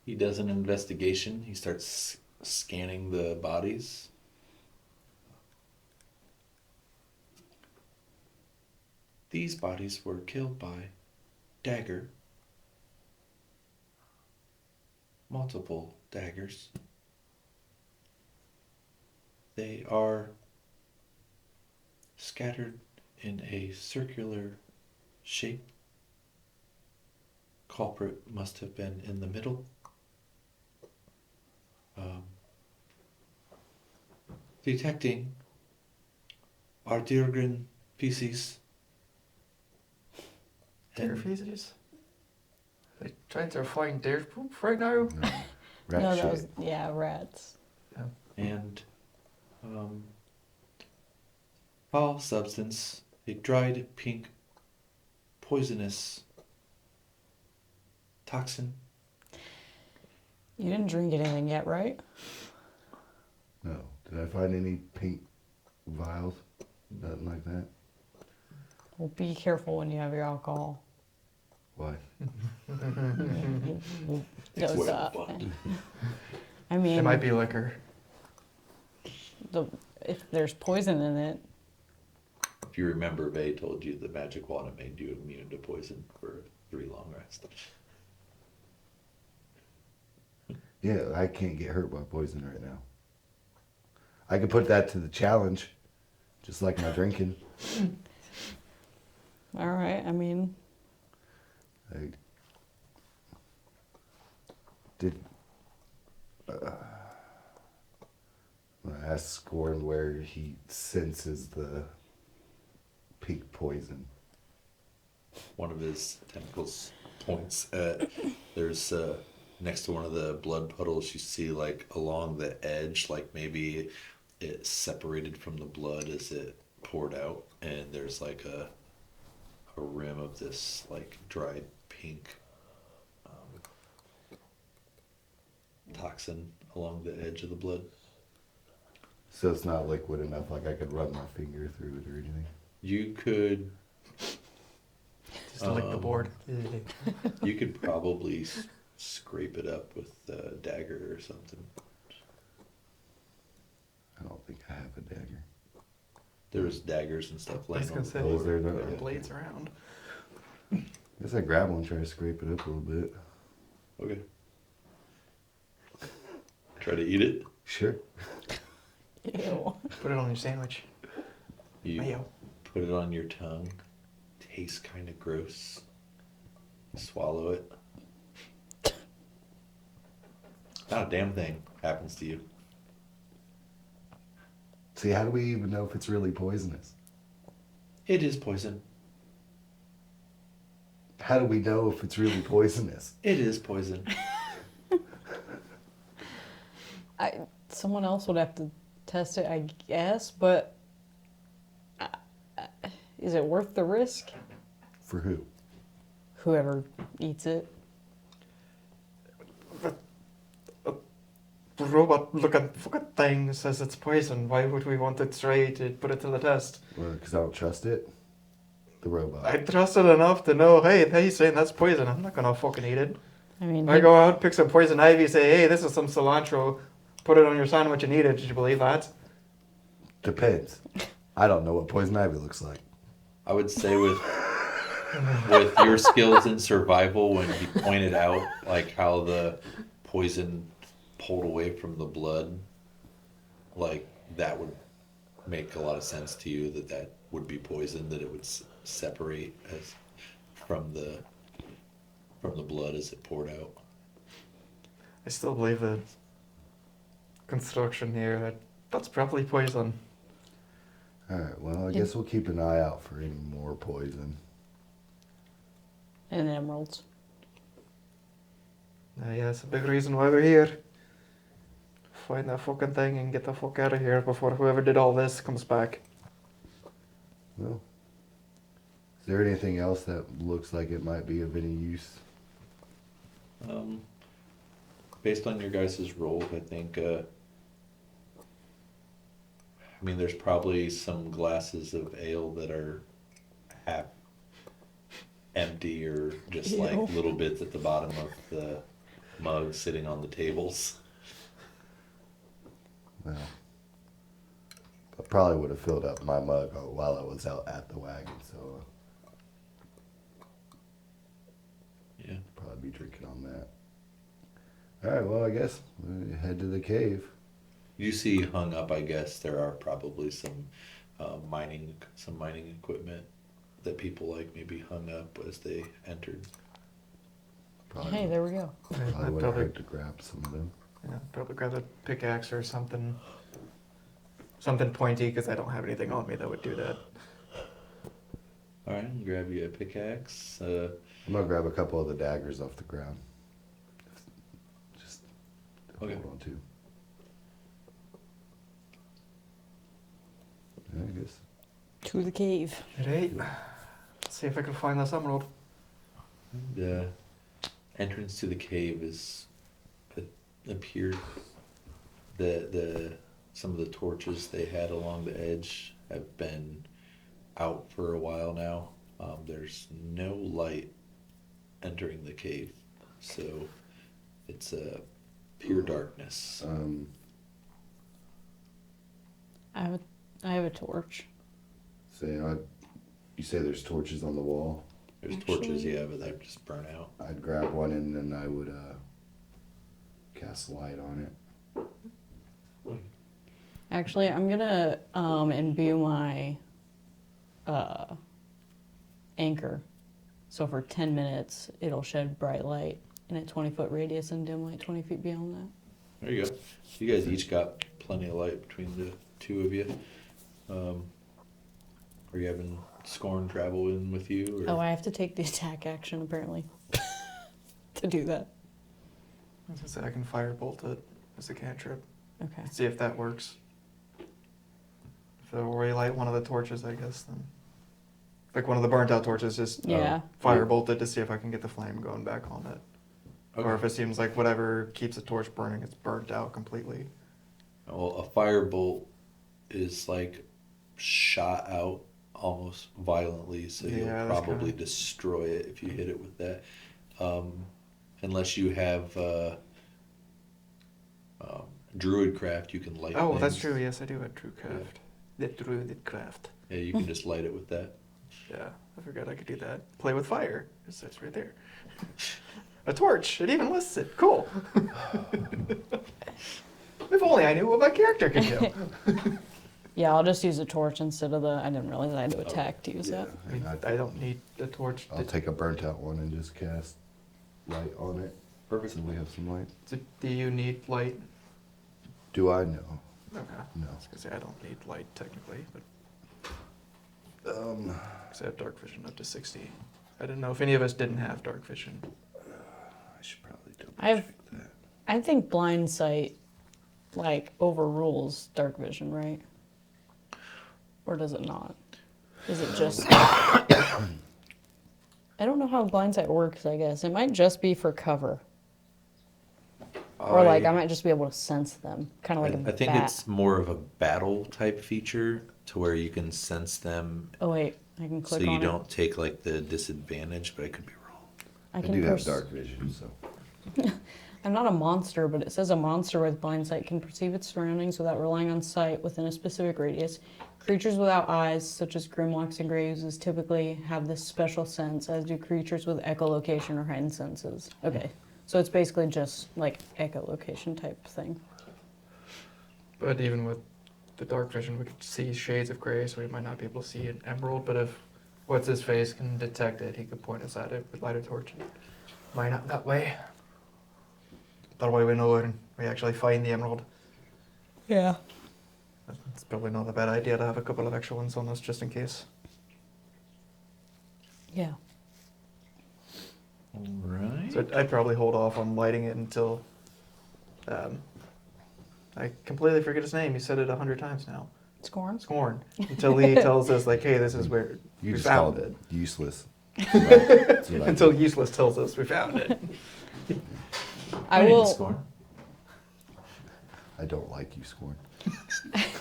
Speaker 1: He does an investigation. He starts scanning the bodies. These bodies were killed by dagger. Multiple daggers. They are scattered in a circular shape culprit must have been in the middle. Detecting our Dirgren feces.
Speaker 4: Deer
Speaker 1: And
Speaker 4: feces? They trying to find deer poop right now?
Speaker 3: No, rat
Speaker 2: no,
Speaker 3: shit.
Speaker 2: that was rats.
Speaker 1: and foul substance, a dried pink poisonous toxin.
Speaker 2: You didn't drink anything yet, right?
Speaker 3: No. Did I find any pink vials? Nothing like that.
Speaker 2: Well, be careful when you have your alcohol.
Speaker 3: Why?
Speaker 1: It's
Speaker 2: Those,
Speaker 1: well fun.
Speaker 2: I mean,
Speaker 4: It might be liquor.
Speaker 2: if there's poison in it,
Speaker 1: If you remember, Vay told you the magic wand made you immune to poison for 3 long rests.
Speaker 3: Yeah, I can't get hurt by poison right now. I could put that to the challenge, just like my drinking.
Speaker 2: all right. I mean,
Speaker 3: I did. I asked Scorn where he senses the pink poison.
Speaker 1: One of his tentacles points at, there's next to one of the blood puddles, you see like along the edge, like maybe it separated from the blood as it poured out, and there's like a rim of this like dried pink toxin along the edge of the blood.
Speaker 3: So it's not liquid enough, like I could run my finger through it or anything.
Speaker 1: You could
Speaker 4: Just to lick the board.
Speaker 1: you could probably scrape it up with a dagger or something.
Speaker 3: I don't think I have a dagger.
Speaker 1: There's daggers and stuff
Speaker 4: I
Speaker 1: laying
Speaker 4: was
Speaker 1: on
Speaker 4: gonna
Speaker 1: the
Speaker 4: say,
Speaker 3: Oh, is
Speaker 1: floor.
Speaker 3: there no-
Speaker 4: there are
Speaker 3: yeah.
Speaker 4: blades around.
Speaker 3: Guess I grab one and try to scrape it up a little bit.
Speaker 1: Okay. Try to eat it.
Speaker 3: Sure.
Speaker 2: ew.
Speaker 4: Put it on your sandwich.
Speaker 1: You
Speaker 4: Mayo.
Speaker 1: put it on your tongue. Tastes kind of gross. Swallow it. Not a damn thing happens to you.
Speaker 3: See, how do we even know if it's really poisonous?
Speaker 1: It is poison.
Speaker 3: How do we know if it's really poisonous?
Speaker 1: It is poison.
Speaker 2: Someone else would have to test it, I guess. But is it worth the risk?
Speaker 3: For who?
Speaker 2: Whoever eats it.
Speaker 4: The robot looking fucking thing says it's poison. Why would we want to try to put it to the test?
Speaker 3: Well, because I don't trust it. The robot.
Speaker 4: I trust it enough to know, hey, he's saying that's poison. I'm not gonna fucking eat it.
Speaker 2: I mean,
Speaker 4: I go out, pick some poison ivy, say, hey, this is some cilantro, put it on your sandwich and eat it. Did you believe that?
Speaker 3: Depends. I don't know what poison ivy looks like.
Speaker 1: I would say with your skills in survival, when he pointed out like how the poison pulled away from the blood, like that would make a lot of sense to you, that would be poison, that it would separate as from the blood as it poured out.
Speaker 4: I still believe the construction here, that's probably poison.
Speaker 3: Alright, well, I guess we'll keep an eye out for any more poison.
Speaker 2: and emeralds.
Speaker 4: Yeah, it's a big reason why we're here. Find that fucking thing and get the fuck out of here before whoever did all this comes back.
Speaker 3: Well, is there anything else that looks like it might be of any use?
Speaker 1: Based on your guys' roll, I think, I mean, there's probably some glasses of ale that are half empty or just
Speaker 2: Ew.
Speaker 1: like little bits at the bottom of the mug sitting on the tables.
Speaker 3: Well, I probably would have filled up my mug while I was out at the wagon, so
Speaker 1: Yeah.
Speaker 3: probably be drinking on that. Alright, well, I guess we head to the cave.
Speaker 1: You see hung up, I guess, there are probably some mining equipment that people like maybe hung up as they entered.
Speaker 3: Probably,
Speaker 2: Hey, there we go.
Speaker 3: probably would have hurt to grab some of them.
Speaker 4: Yeah, probably grab a pickaxe or something. Something pointy, because I don't have anything on me that would do that.
Speaker 1: All right, I'll grab you a pickaxe.
Speaker 3: I'm gonna grab a couple of the daggers off the ground. Just
Speaker 1: Okay.
Speaker 3: hold on to. Yeah, I guess.
Speaker 2: To the cave.
Speaker 4: At 8. Let's see if I can find this emerald.
Speaker 1: The entrance to the cave appeared. The some of the torches they had along the edge have been out for a while now. There's no light entering the cave, so it's pure darkness.
Speaker 2: I have a torch.
Speaker 3: You say there's torches on the wall.
Speaker 1: There's
Speaker 2: Actually-
Speaker 1: torches, yeah, but they're just burnt out.
Speaker 3: I'd grab one and then I would cast light on it.
Speaker 2: Actually, I'm gonna imbue my anchor. So for 10 minutes, it'll shed bright light in a 20-foot radius and dim light 20 feet beyond that.
Speaker 1: There you go. You guys each got plenty of light between the two of you. Are you having Scorn travel in with you? Or?
Speaker 2: Oh, I have to take the attack action apparently to do that.
Speaker 4: I was gonna say I can firebolt it as a cantrip.
Speaker 2: Okay.
Speaker 4: See if that works. If it'll relight one of the torches, I guess, then. Like one of the burnt out torches, just
Speaker 2: Yeah.
Speaker 4: firebolt it to see if I can get the flame going back on it.
Speaker 1: Okay.
Speaker 4: Or if it seems like whatever keeps a torch burning, it's burnt out completely.
Speaker 1: Well, a firebolt is like shot out almost violently, so
Speaker 4: Yeah,
Speaker 1: you'll
Speaker 4: that's
Speaker 1: probably
Speaker 4: kinda-
Speaker 1: destroy it if you hit it with that. Unless you have Druidcraft, you can light.
Speaker 4: Oh, that's
Speaker 1: things.
Speaker 4: true. Yes, I do have Druidcraft. The Druidcraft.
Speaker 1: Yeah, you can just light it with that.
Speaker 4: Yeah, I forgot I could do that. Play with fire. It's right there. A torch. It even lists it. Cool. If only I knew what my character could do.
Speaker 2: Yeah, I'll just use a torch instead of the. I didn't realize I had to attack to use that.
Speaker 4: I mean, I don't need a torch.
Speaker 3: I'll take a burnt out one and just cast light on it.
Speaker 1: Perfect.
Speaker 3: So we have some light.
Speaker 4: Do you need light?
Speaker 3: Do I know?
Speaker 4: Okay.
Speaker 3: No.
Speaker 4: I was gonna say I don't need light technically, but
Speaker 3: Um,
Speaker 4: because I have dark vision up to 60. I didn't know if any of us didn't have dark vision.
Speaker 3: I should probably double
Speaker 2: I have-
Speaker 3: check that.
Speaker 2: I think blind sight, like, overrules dark vision, right? Or does it not? Is it just? I don't know how blind sight works. I guess it might just be for cover, or like I might just be able to sense them, kind of like a
Speaker 1: I think
Speaker 2: bat.
Speaker 1: it's more of a battle type feature to where you can sense them,
Speaker 2: Oh wait, I can
Speaker 1: so
Speaker 2: click
Speaker 1: you
Speaker 2: on
Speaker 1: don't
Speaker 2: it.
Speaker 1: take like the disadvantage. But I could be wrong.
Speaker 2: I
Speaker 3: I
Speaker 2: can
Speaker 3: do have
Speaker 2: pers-
Speaker 3: dark vision, so.
Speaker 2: I'm not a monster, but it says a monster with blind sight can perceive its surroundings without relying on sight within a specific radius. Creatures without eyes, such as grimlocks and grey oozes, typically have this special sense, as do creatures with echolocation or heightened senses. Okay, so it's basically just like echolocation type thing.
Speaker 4: But even with the dark vision, we could see shades of gray, so we might not be able to see an emerald. But if what's his face can detect it, he could point us at it with light a torch and mine up that way. That way we know when we actually find the emerald.
Speaker 2: Yeah.
Speaker 4: It's probably not a bad idea to have a couple of extra ones on us just in case.
Speaker 2: Yeah.
Speaker 1: All right.
Speaker 4: So I'd probably hold off on lighting it until. I completely forget his name. He said it 100 times now.
Speaker 2: Scorn?
Speaker 4: Scorn. Until he tells us, like, hey, this is where
Speaker 3: You
Speaker 4: we
Speaker 3: just
Speaker 4: found
Speaker 3: called
Speaker 4: it.
Speaker 3: useless. That's what I
Speaker 4: Until
Speaker 3: did.
Speaker 4: Useless tells us we found it.
Speaker 2: I will.
Speaker 1: Scorn.
Speaker 3: I don't like you, Scorn.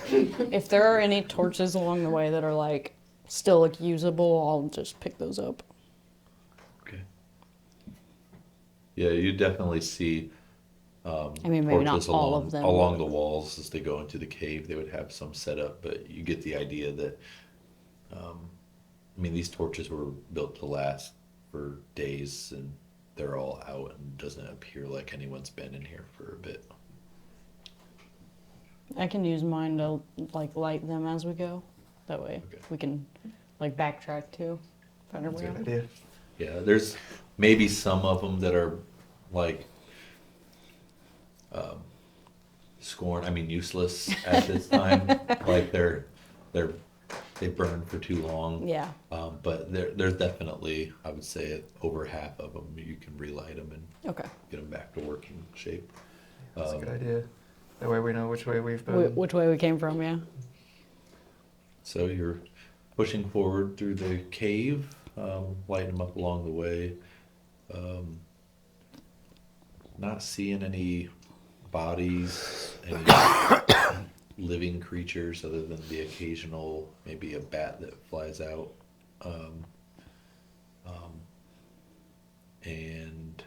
Speaker 2: If there are any torches along the way that are like still look usable, I'll just pick those up.
Speaker 1: Okay. Yeah, you definitely see.
Speaker 2: I mean, maybe not
Speaker 1: torches
Speaker 2: all
Speaker 1: along,
Speaker 2: of them.
Speaker 1: along the walls as they go into the cave. They would have some set up, but you get the idea that. I mean, these torches were built to last for days, and they're all out, and it doesn't appear like anyone's been in here for a bit.
Speaker 2: I can use mine to like light them as we go. That way
Speaker 1: Okay.
Speaker 2: we can like backtrack too. Find our
Speaker 4: That's
Speaker 2: way
Speaker 4: a good
Speaker 2: out.
Speaker 4: idea.
Speaker 1: Yeah, there's maybe some of them that are like Scorn. I mean, useless at this time. Like they burn for too long.
Speaker 2: Yeah.
Speaker 1: But there's definitely, I would say, over half of them you can relight them and
Speaker 2: Okay.
Speaker 1: get them back to working shape.
Speaker 4: That's a good idea. That way we know which way we've been.
Speaker 2: Which way we came from, yeah.
Speaker 1: So you're pushing forward through the cave, lighting them up along the way. Not seeing any bodies, any living creatures other than the occasional, maybe a bat that flies out. And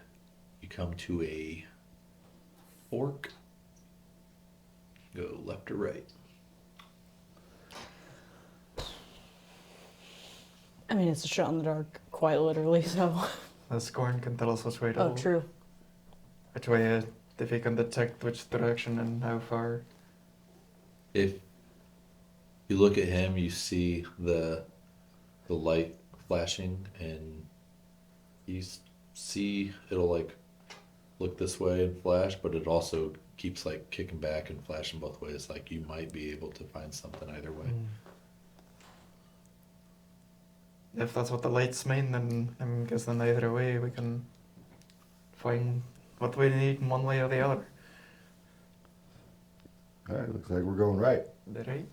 Speaker 1: you come to a fork. Go left or right.
Speaker 2: I mean, it's a shot in the dark, quite literally, so.
Speaker 4: The Scorn can tell us which way to
Speaker 2: Oh,
Speaker 4: go.
Speaker 2: true.
Speaker 4: Which way, if he can detect which direction and how far.
Speaker 1: If you look at him, you see the light flashing, and you see it'll like look this way and flash, but it also keeps like kicking back and flashing both ways. Like you might be able to find something either way.
Speaker 4: If that's what the lights mean, then I guess then either way we can find what we need in one way or the other.
Speaker 3: All right, looks like we're going right.
Speaker 4: Is that right?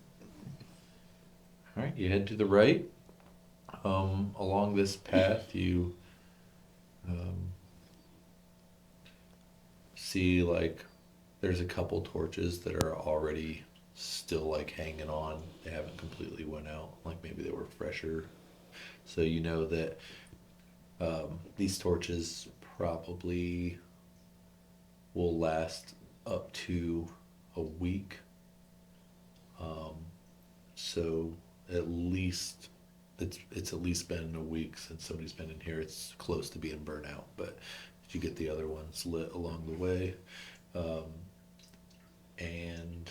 Speaker 1: All right, you head to the right. Along this path, you see like there's a couple torches that are already still like hanging on. They haven't completely went out. Like maybe they were fresher. So you know that these torches probably will last up to a week. So at least it's at least been a week since somebody's been in here. It's close to being burnt out, but you get the other ones lit along the way, and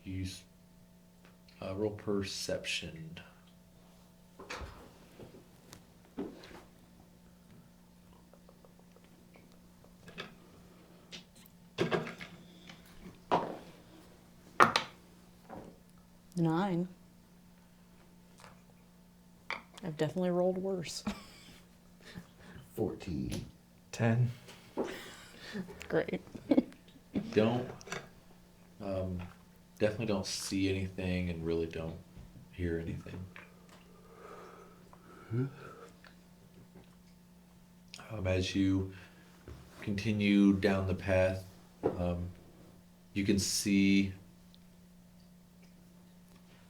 Speaker 1: use roll perception.
Speaker 2: Nine. I've definitely rolled worse.
Speaker 3: 14.
Speaker 4: 10.
Speaker 2: Great.
Speaker 1: Don't definitely don't see anything and really don't hear anything. As you continue down the path, you can see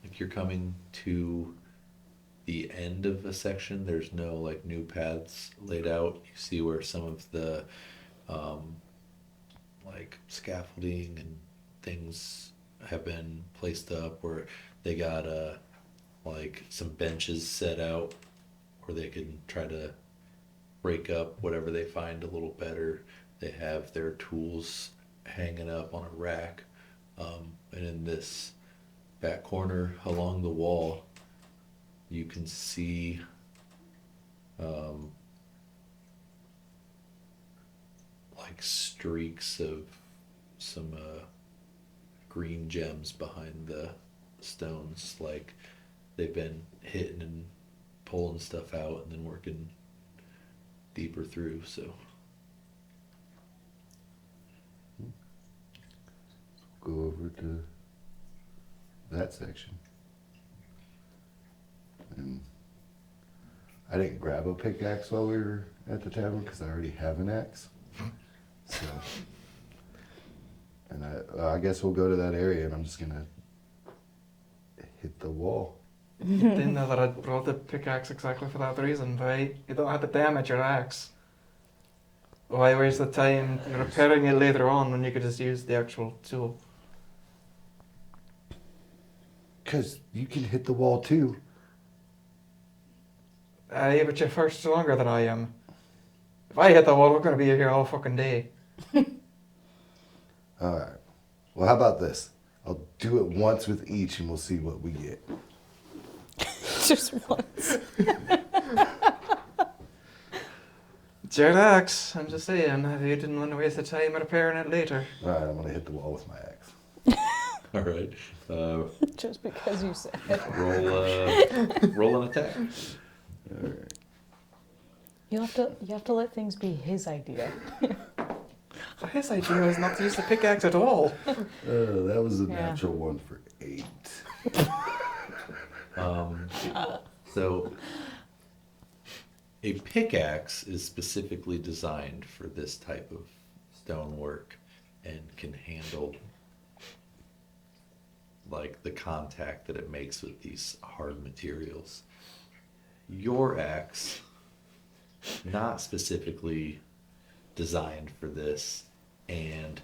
Speaker 1: like you're coming to the end of a section. There's no like new paths laid out. You see where some of the like scaffolding and things have been placed up, where they got like some benches set out where they can try to break up whatever they find a little better. They have their tools hanging up on a rack, and in this back corner along the wall you can see like streaks of some green gems behind the stones, like they've been hitting and pulling stuff out and then working deeper through. So
Speaker 3: Go over to that section. And I didn't grab a pickaxe while we were at the tavern because I already have an axe. So, and I guess we'll go to that area, and I'm just gonna hit the wall.
Speaker 4: You didn't know that I brought the pickaxe exactly for that reason, right? You don't have to damage your axe. Why waste the time repairing it later on when you could just use the actual tool?
Speaker 3: Cause you can hit the wall too.
Speaker 4: Aye, but you're first longer than I am. If I hit the wall, we're gonna be here all fucking day.
Speaker 3: All right. Well, how about this? I'll do it once with each, and we'll see what we get.
Speaker 2: Just once.
Speaker 4: Jared axe. I'm just saying, if you didn't want to waste the time repairing it later.
Speaker 3: All right, I'm gonna hit the wall with my axe.
Speaker 1: All right.
Speaker 2: Just because you said.
Speaker 1: Roll an attack.
Speaker 3: All right.
Speaker 2: You have to let things be his idea.
Speaker 4: But his idea was not to use the pickaxe at all.
Speaker 3: That was a
Speaker 2: Yeah.
Speaker 3: natural one for 8.
Speaker 1: So a pickaxe is specifically designed for this type of stonework and can handle like the contact that it makes with these hard materials. Your axe, not specifically designed for this, and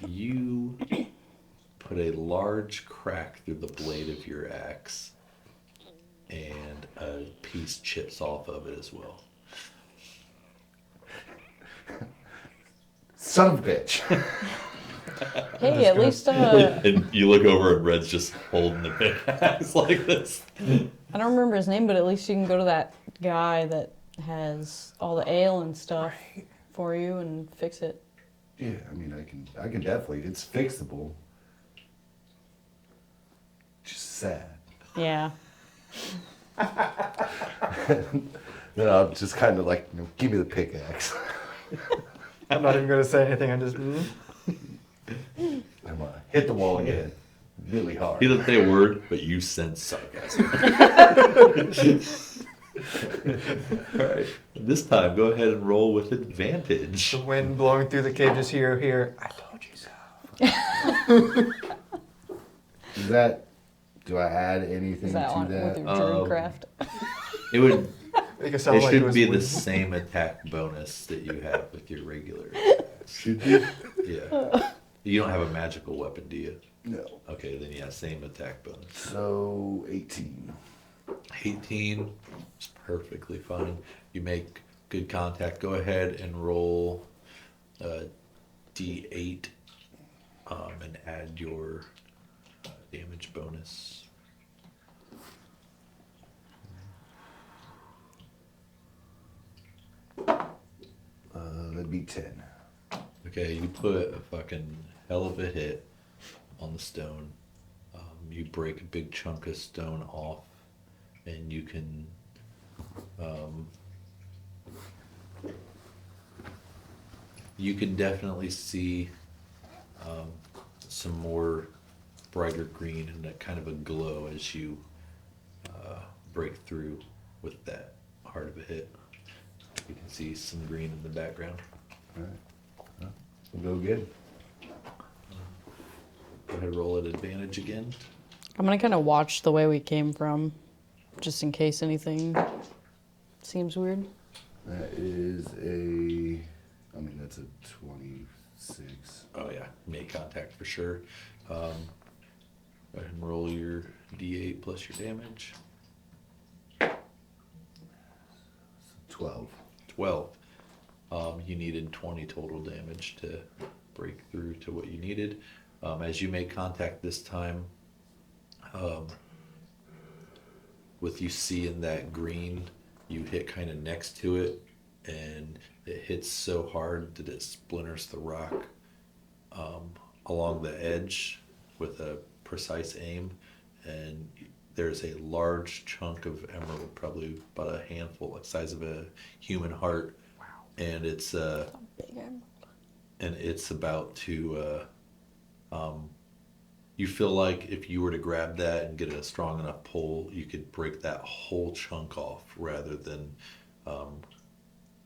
Speaker 1: you put a large crack through the blade of your axe and a piece chips off of it as well.
Speaker 3: Son of a bitch.
Speaker 2: Hey, at least
Speaker 1: And you look over and Red's just holding the pickaxe like this.
Speaker 2: I don't remember his name, but at least you can go to that guy that has all the ale and stuff for you and fix it.
Speaker 3: Yeah, I mean, I can definitely. It's fixable. Just sad.
Speaker 2: Yeah.
Speaker 3: Then I'll just kind of like, give me the pickaxe.
Speaker 4: I'm not even going to say anything. I'm just.
Speaker 3: I'm gonna hit the wall again, really hard.
Speaker 1: He doesn't say a word, but you sense sarcasm. Alright. This time, go ahead and roll with advantage.
Speaker 4: The wind blowing through the cave, just here. I told you so.
Speaker 3: Is that? Do I add anything
Speaker 2: Is that
Speaker 3: to
Speaker 2: on with
Speaker 3: that?
Speaker 2: your druid craft?
Speaker 1: It would.
Speaker 4: Make it sound
Speaker 1: It
Speaker 4: like
Speaker 1: should
Speaker 4: was
Speaker 1: be the
Speaker 4: wind.
Speaker 1: same attack bonus that you have with your regular.
Speaker 3: Should be.
Speaker 1: Yeah. You don't have a magical weapon, do you?
Speaker 3: No.
Speaker 1: Okay, then yeah, same attack bonus.
Speaker 3: So 18.
Speaker 1: 18 is perfectly fine. You make good contact. Go ahead and roll D8 and add your damage bonus.
Speaker 3: That'd be 10.
Speaker 1: Okay, you put a fucking hell of a hit on the stone. You break a big chunk of stone off, and you can definitely see some more brighter green and a kind of a glow as you break through with that hard of a hit. You can see some green in the background.
Speaker 3: All right. Well, we'll go again.
Speaker 1: Go ahead and roll at advantage again.
Speaker 2: I'm gonna kind of watch the way we came from, just in case anything seems weird.
Speaker 3: That is a. I mean, that's a 26.
Speaker 1: Oh yeah, make contact for sure. Go ahead and roll your D8 plus your damage.
Speaker 3: 12.
Speaker 1: 12. You needed 20 total damage to break through to what you needed. As you make contact this time, with you seeing that green, you hit kind of next to it, and it hits so hard that it splinters the rock along the edge with a precise aim, and there's a large chunk of emerald, probably about a handful, like size of a human heart, and it's
Speaker 2: Big emerald.
Speaker 1: and it's about to you feel like if you were to grab that and get a strong enough pull, you could break that whole chunk off rather than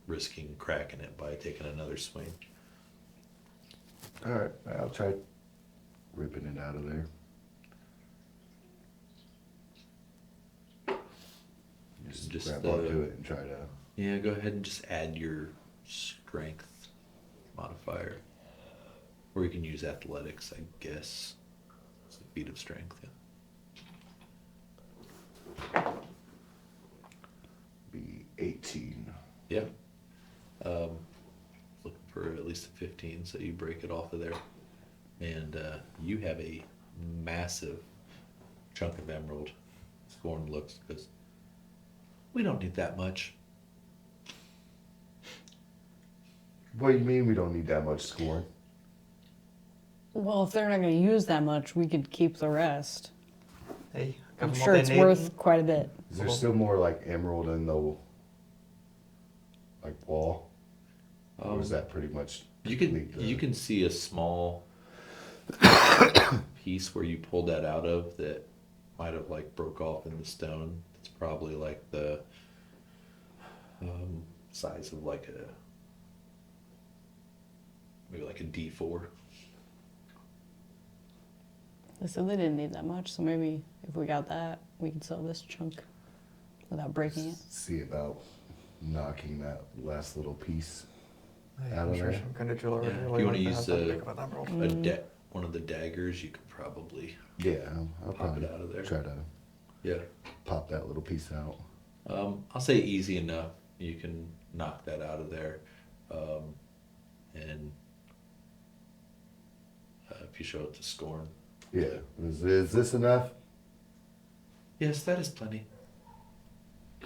Speaker 1: risking cracking it by taking another swing.
Speaker 3: All right. I'll try ripping it out of there. Just grab onto it and try to.
Speaker 1: Yeah, go ahead and just add your strength modifier. Or you can use athletics, I guess. It's a feat of strength, yeah.
Speaker 3: Be 18.
Speaker 1: Yeah. Looking for at least a 15, so you break it off of there. And you have a massive chunk of emerald. Scorn looks, because we don't need that much.
Speaker 3: What do you mean we don't need that much scorn?
Speaker 2: Well, if they're not going to use that much, we could keep the rest.
Speaker 4: Hey,
Speaker 2: I'm
Speaker 4: give 'em
Speaker 2: sure
Speaker 4: what
Speaker 2: it's
Speaker 4: they need.
Speaker 2: worth quite a bit.
Speaker 3: Is there still more like emerald in the like wall? Or is that pretty much
Speaker 1: You
Speaker 3: complete
Speaker 1: can
Speaker 3: the-
Speaker 1: you can see a small piece where you pulled that out of that might have like broke off in the stone. It's probably like the size of like a maybe like a D4.
Speaker 2: They said they didn't need that much, so maybe if we got that, we could sell this chunk without breaking it.
Speaker 3: see about knocking that last little piece
Speaker 4: Hey,
Speaker 3: out
Speaker 4: I'm
Speaker 3: of
Speaker 4: sure
Speaker 3: there?
Speaker 4: some kind of jeweler
Speaker 1: Yeah,
Speaker 4: would
Speaker 1: if
Speaker 4: really
Speaker 1: you
Speaker 4: like
Speaker 1: wanna
Speaker 4: to
Speaker 1: use
Speaker 4: have that
Speaker 1: a-
Speaker 4: big of an emerald.
Speaker 1: One of the daggers, you could probably
Speaker 3: Yeah, I'll
Speaker 1: pop
Speaker 3: probably
Speaker 1: it out of there.
Speaker 3: try to
Speaker 1: Yeah.
Speaker 3: pop that little piece out.
Speaker 1: I'll say easy enough. You can knock that out of there. And if you show it to Scorn.
Speaker 3: Yeah. Is this enough?
Speaker 1: Yes, that is plenty.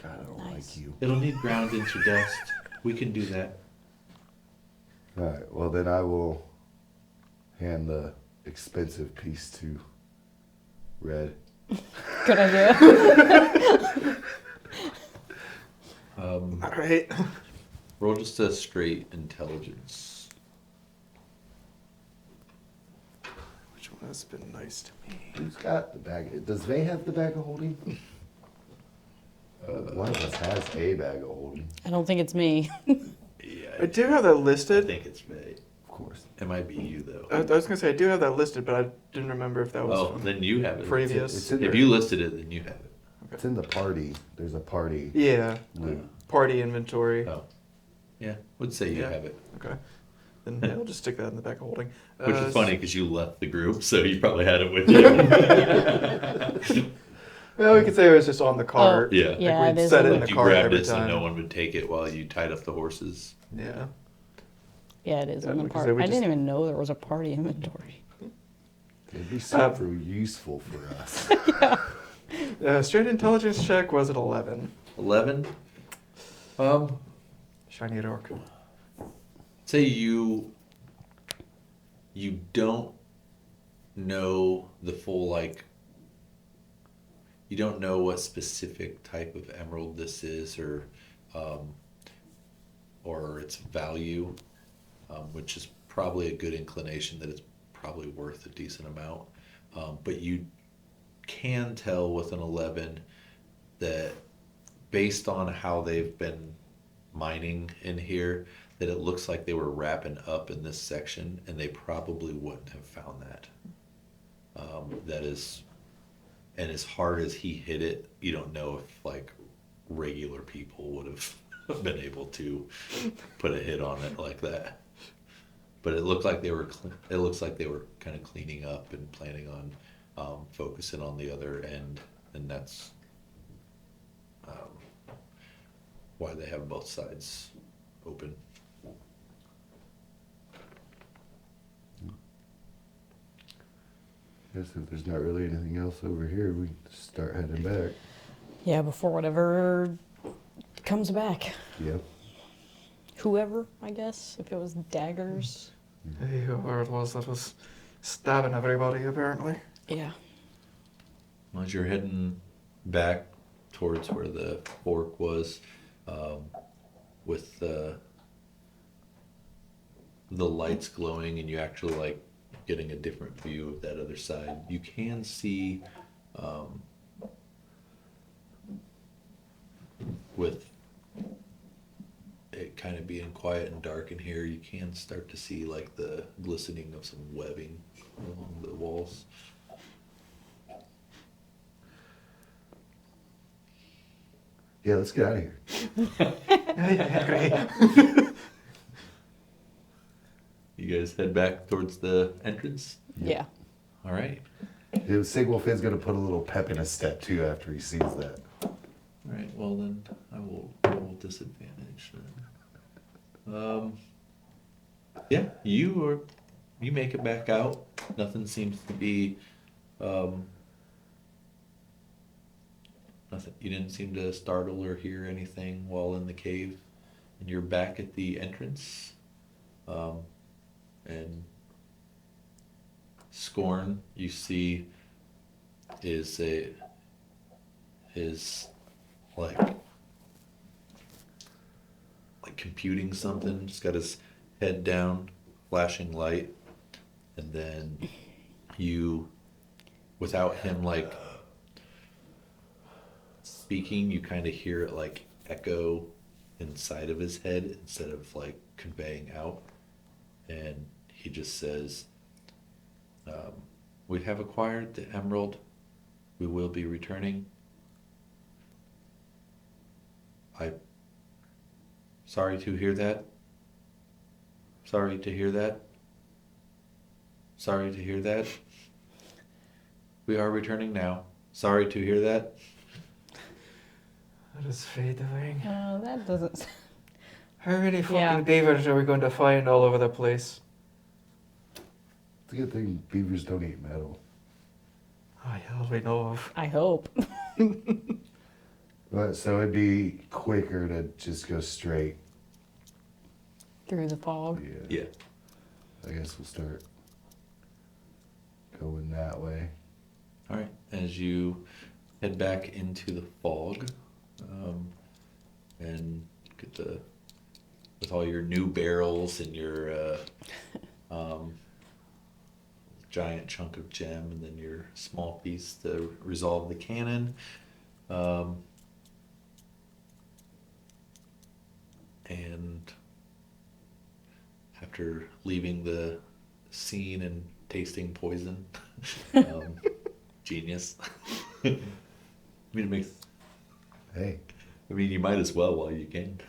Speaker 3: God, I don't
Speaker 2: Nice.
Speaker 3: like you.
Speaker 1: It'll need ground into dust. We can do that.
Speaker 3: All right. Well, then I will hand the expensive piece to Red.
Speaker 2: Good idea.
Speaker 4: All right.
Speaker 1: Roll just a straight intelligence.
Speaker 4: Which one has been nice to me?
Speaker 3: Who's got the bag? Does Vay have the bag of holding? One of us has a bag of holding,
Speaker 2: I don't think it's me.
Speaker 1: Yeah,
Speaker 4: I do have that
Speaker 1: I
Speaker 4: listed.
Speaker 1: think it's May.
Speaker 3: of course.
Speaker 1: It might be you though.
Speaker 4: I was gonna say I do have that listed, but I didn't remember if that was
Speaker 1: Oh, then you have it.
Speaker 4: previous.
Speaker 3: It's in
Speaker 1: If you listed it, then you have it.
Speaker 3: It's in the party. There's a party.
Speaker 4: Yeah,
Speaker 3: loot.
Speaker 4: party inventory.
Speaker 1: Oh, yeah. Would say you
Speaker 4: Yeah.
Speaker 1: have it.
Speaker 4: Okay. Then yeah, I'll just stick that in the back of holding.
Speaker 1: Which is funny because you left the group, so you probably had it with you.
Speaker 4: Well, we could say it was just on the cart.
Speaker 1: Yeah.
Speaker 4: Like
Speaker 2: Yeah,
Speaker 4: we'd
Speaker 2: it is
Speaker 4: set
Speaker 2: on
Speaker 4: it in
Speaker 2: the-
Speaker 4: the
Speaker 1: You
Speaker 4: cart
Speaker 1: grabbed
Speaker 4: every
Speaker 1: it so
Speaker 4: time.
Speaker 1: no one would take it while you tied up the horses.
Speaker 4: Yeah.
Speaker 2: Yeah, it is
Speaker 4: Yeah,
Speaker 2: in the
Speaker 4: because
Speaker 2: party.
Speaker 4: they would
Speaker 2: I
Speaker 4: just-
Speaker 2: didn't even know there was a party inventory.
Speaker 3: It'd be super useful for us.
Speaker 4: Straight intelligence check was at 11.
Speaker 1: 11.
Speaker 4: Shiny dork.
Speaker 1: Say you don't know the full like you don't know what specific type of emerald this is or its value, which is probably a good inclination that it's probably worth a decent amount, but you can tell with an 11 that based on how they've been mining in here that it looks like they were wrapping up in this section and they probably wouldn't have found that. That is, and as hard as he hit it, you don't know if like regular people would have been able to put a hit on it like that. But it looked like they were. It looks like they were kind of cleaning up and planning on focusing on the other end, and that's why they have both sides open.
Speaker 3: Guess if there's not really anything else over here, we just start heading back.
Speaker 2: Yeah, before whatever comes back.
Speaker 3: Yeah.
Speaker 2: Whoever, I guess. If it was daggers.
Speaker 4: Hey, whoever it was that was stabbing everybody, apparently.
Speaker 2: Yeah.
Speaker 1: As you're heading back towards where the fork was, with the lights glowing, and you actually like getting a different view of that other side, you can see with it kind of being quiet and dark in here, you can start to see like the glistening of some webbing along the walls.
Speaker 3: Yeah, let's get out of here.
Speaker 1: You guys head back towards the entrance.
Speaker 2: Yeah.
Speaker 1: All right.
Speaker 3: Sigwolf is going to put a little pep in his step too after he sees that.
Speaker 1: All right. Well, then I will roll disadvantage. Then. Yeah, you make it back out. Nothing seems to be. Nothing. You didn't seem to startle or hear anything while in the cave, and you're back at the entrance. And Scorn, you see, is like computing something. He's got his head down, flashing light, and then you, without him like speaking, you kind of hear it like echo inside of his head instead of like conveying out. And he just says, we have acquired the emerald. We will be returning. Sorry to hear that. Sorry to hear that. Sorry to hear that. We are returning now. Sorry to hear that.
Speaker 4: What is Faye doing?
Speaker 2: That doesn't.
Speaker 4: How many fucking
Speaker 2: Yeah.
Speaker 4: beavers are we going to find all over the place?
Speaker 3: It's a good thing beavers don't eat metal.
Speaker 4: Oh, hell, we know of.
Speaker 2: I hope.
Speaker 3: But so it'd be quicker to just go straight.
Speaker 2: Through the fog.
Speaker 1: Yeah.
Speaker 3: I guess we'll start going that way.
Speaker 1: All right. As you head back into the fog, and get with all your new barrels and your giant chunk of gem, and then your small piece to resolve the cannon. And after leaving the scene and tasting poison, genius. I mean, it makes.
Speaker 3: Hey,
Speaker 1: I mean, you might as well while you can.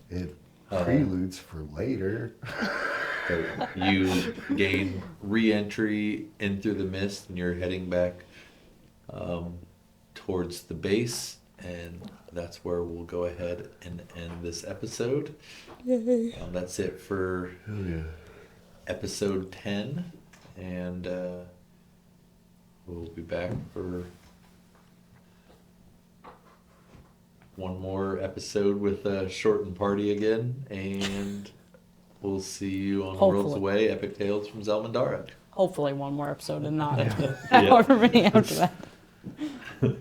Speaker 3: it preludes for later.
Speaker 1: So you gain re-entry in through the mist, and you're heading back towards the base, and that's where we'll go ahead and end this episode. That's it for
Speaker 3: Oh yeah.
Speaker 1: episode 10, and we'll be back for one more episode with a shortened party again, and we'll see you on Worlds
Speaker 2: Hopefully.
Speaker 1: Away, Epic Tales from Zelmandara.
Speaker 2: Hopefully, one more episode and not
Speaker 1: Yeah.
Speaker 2: however many after that.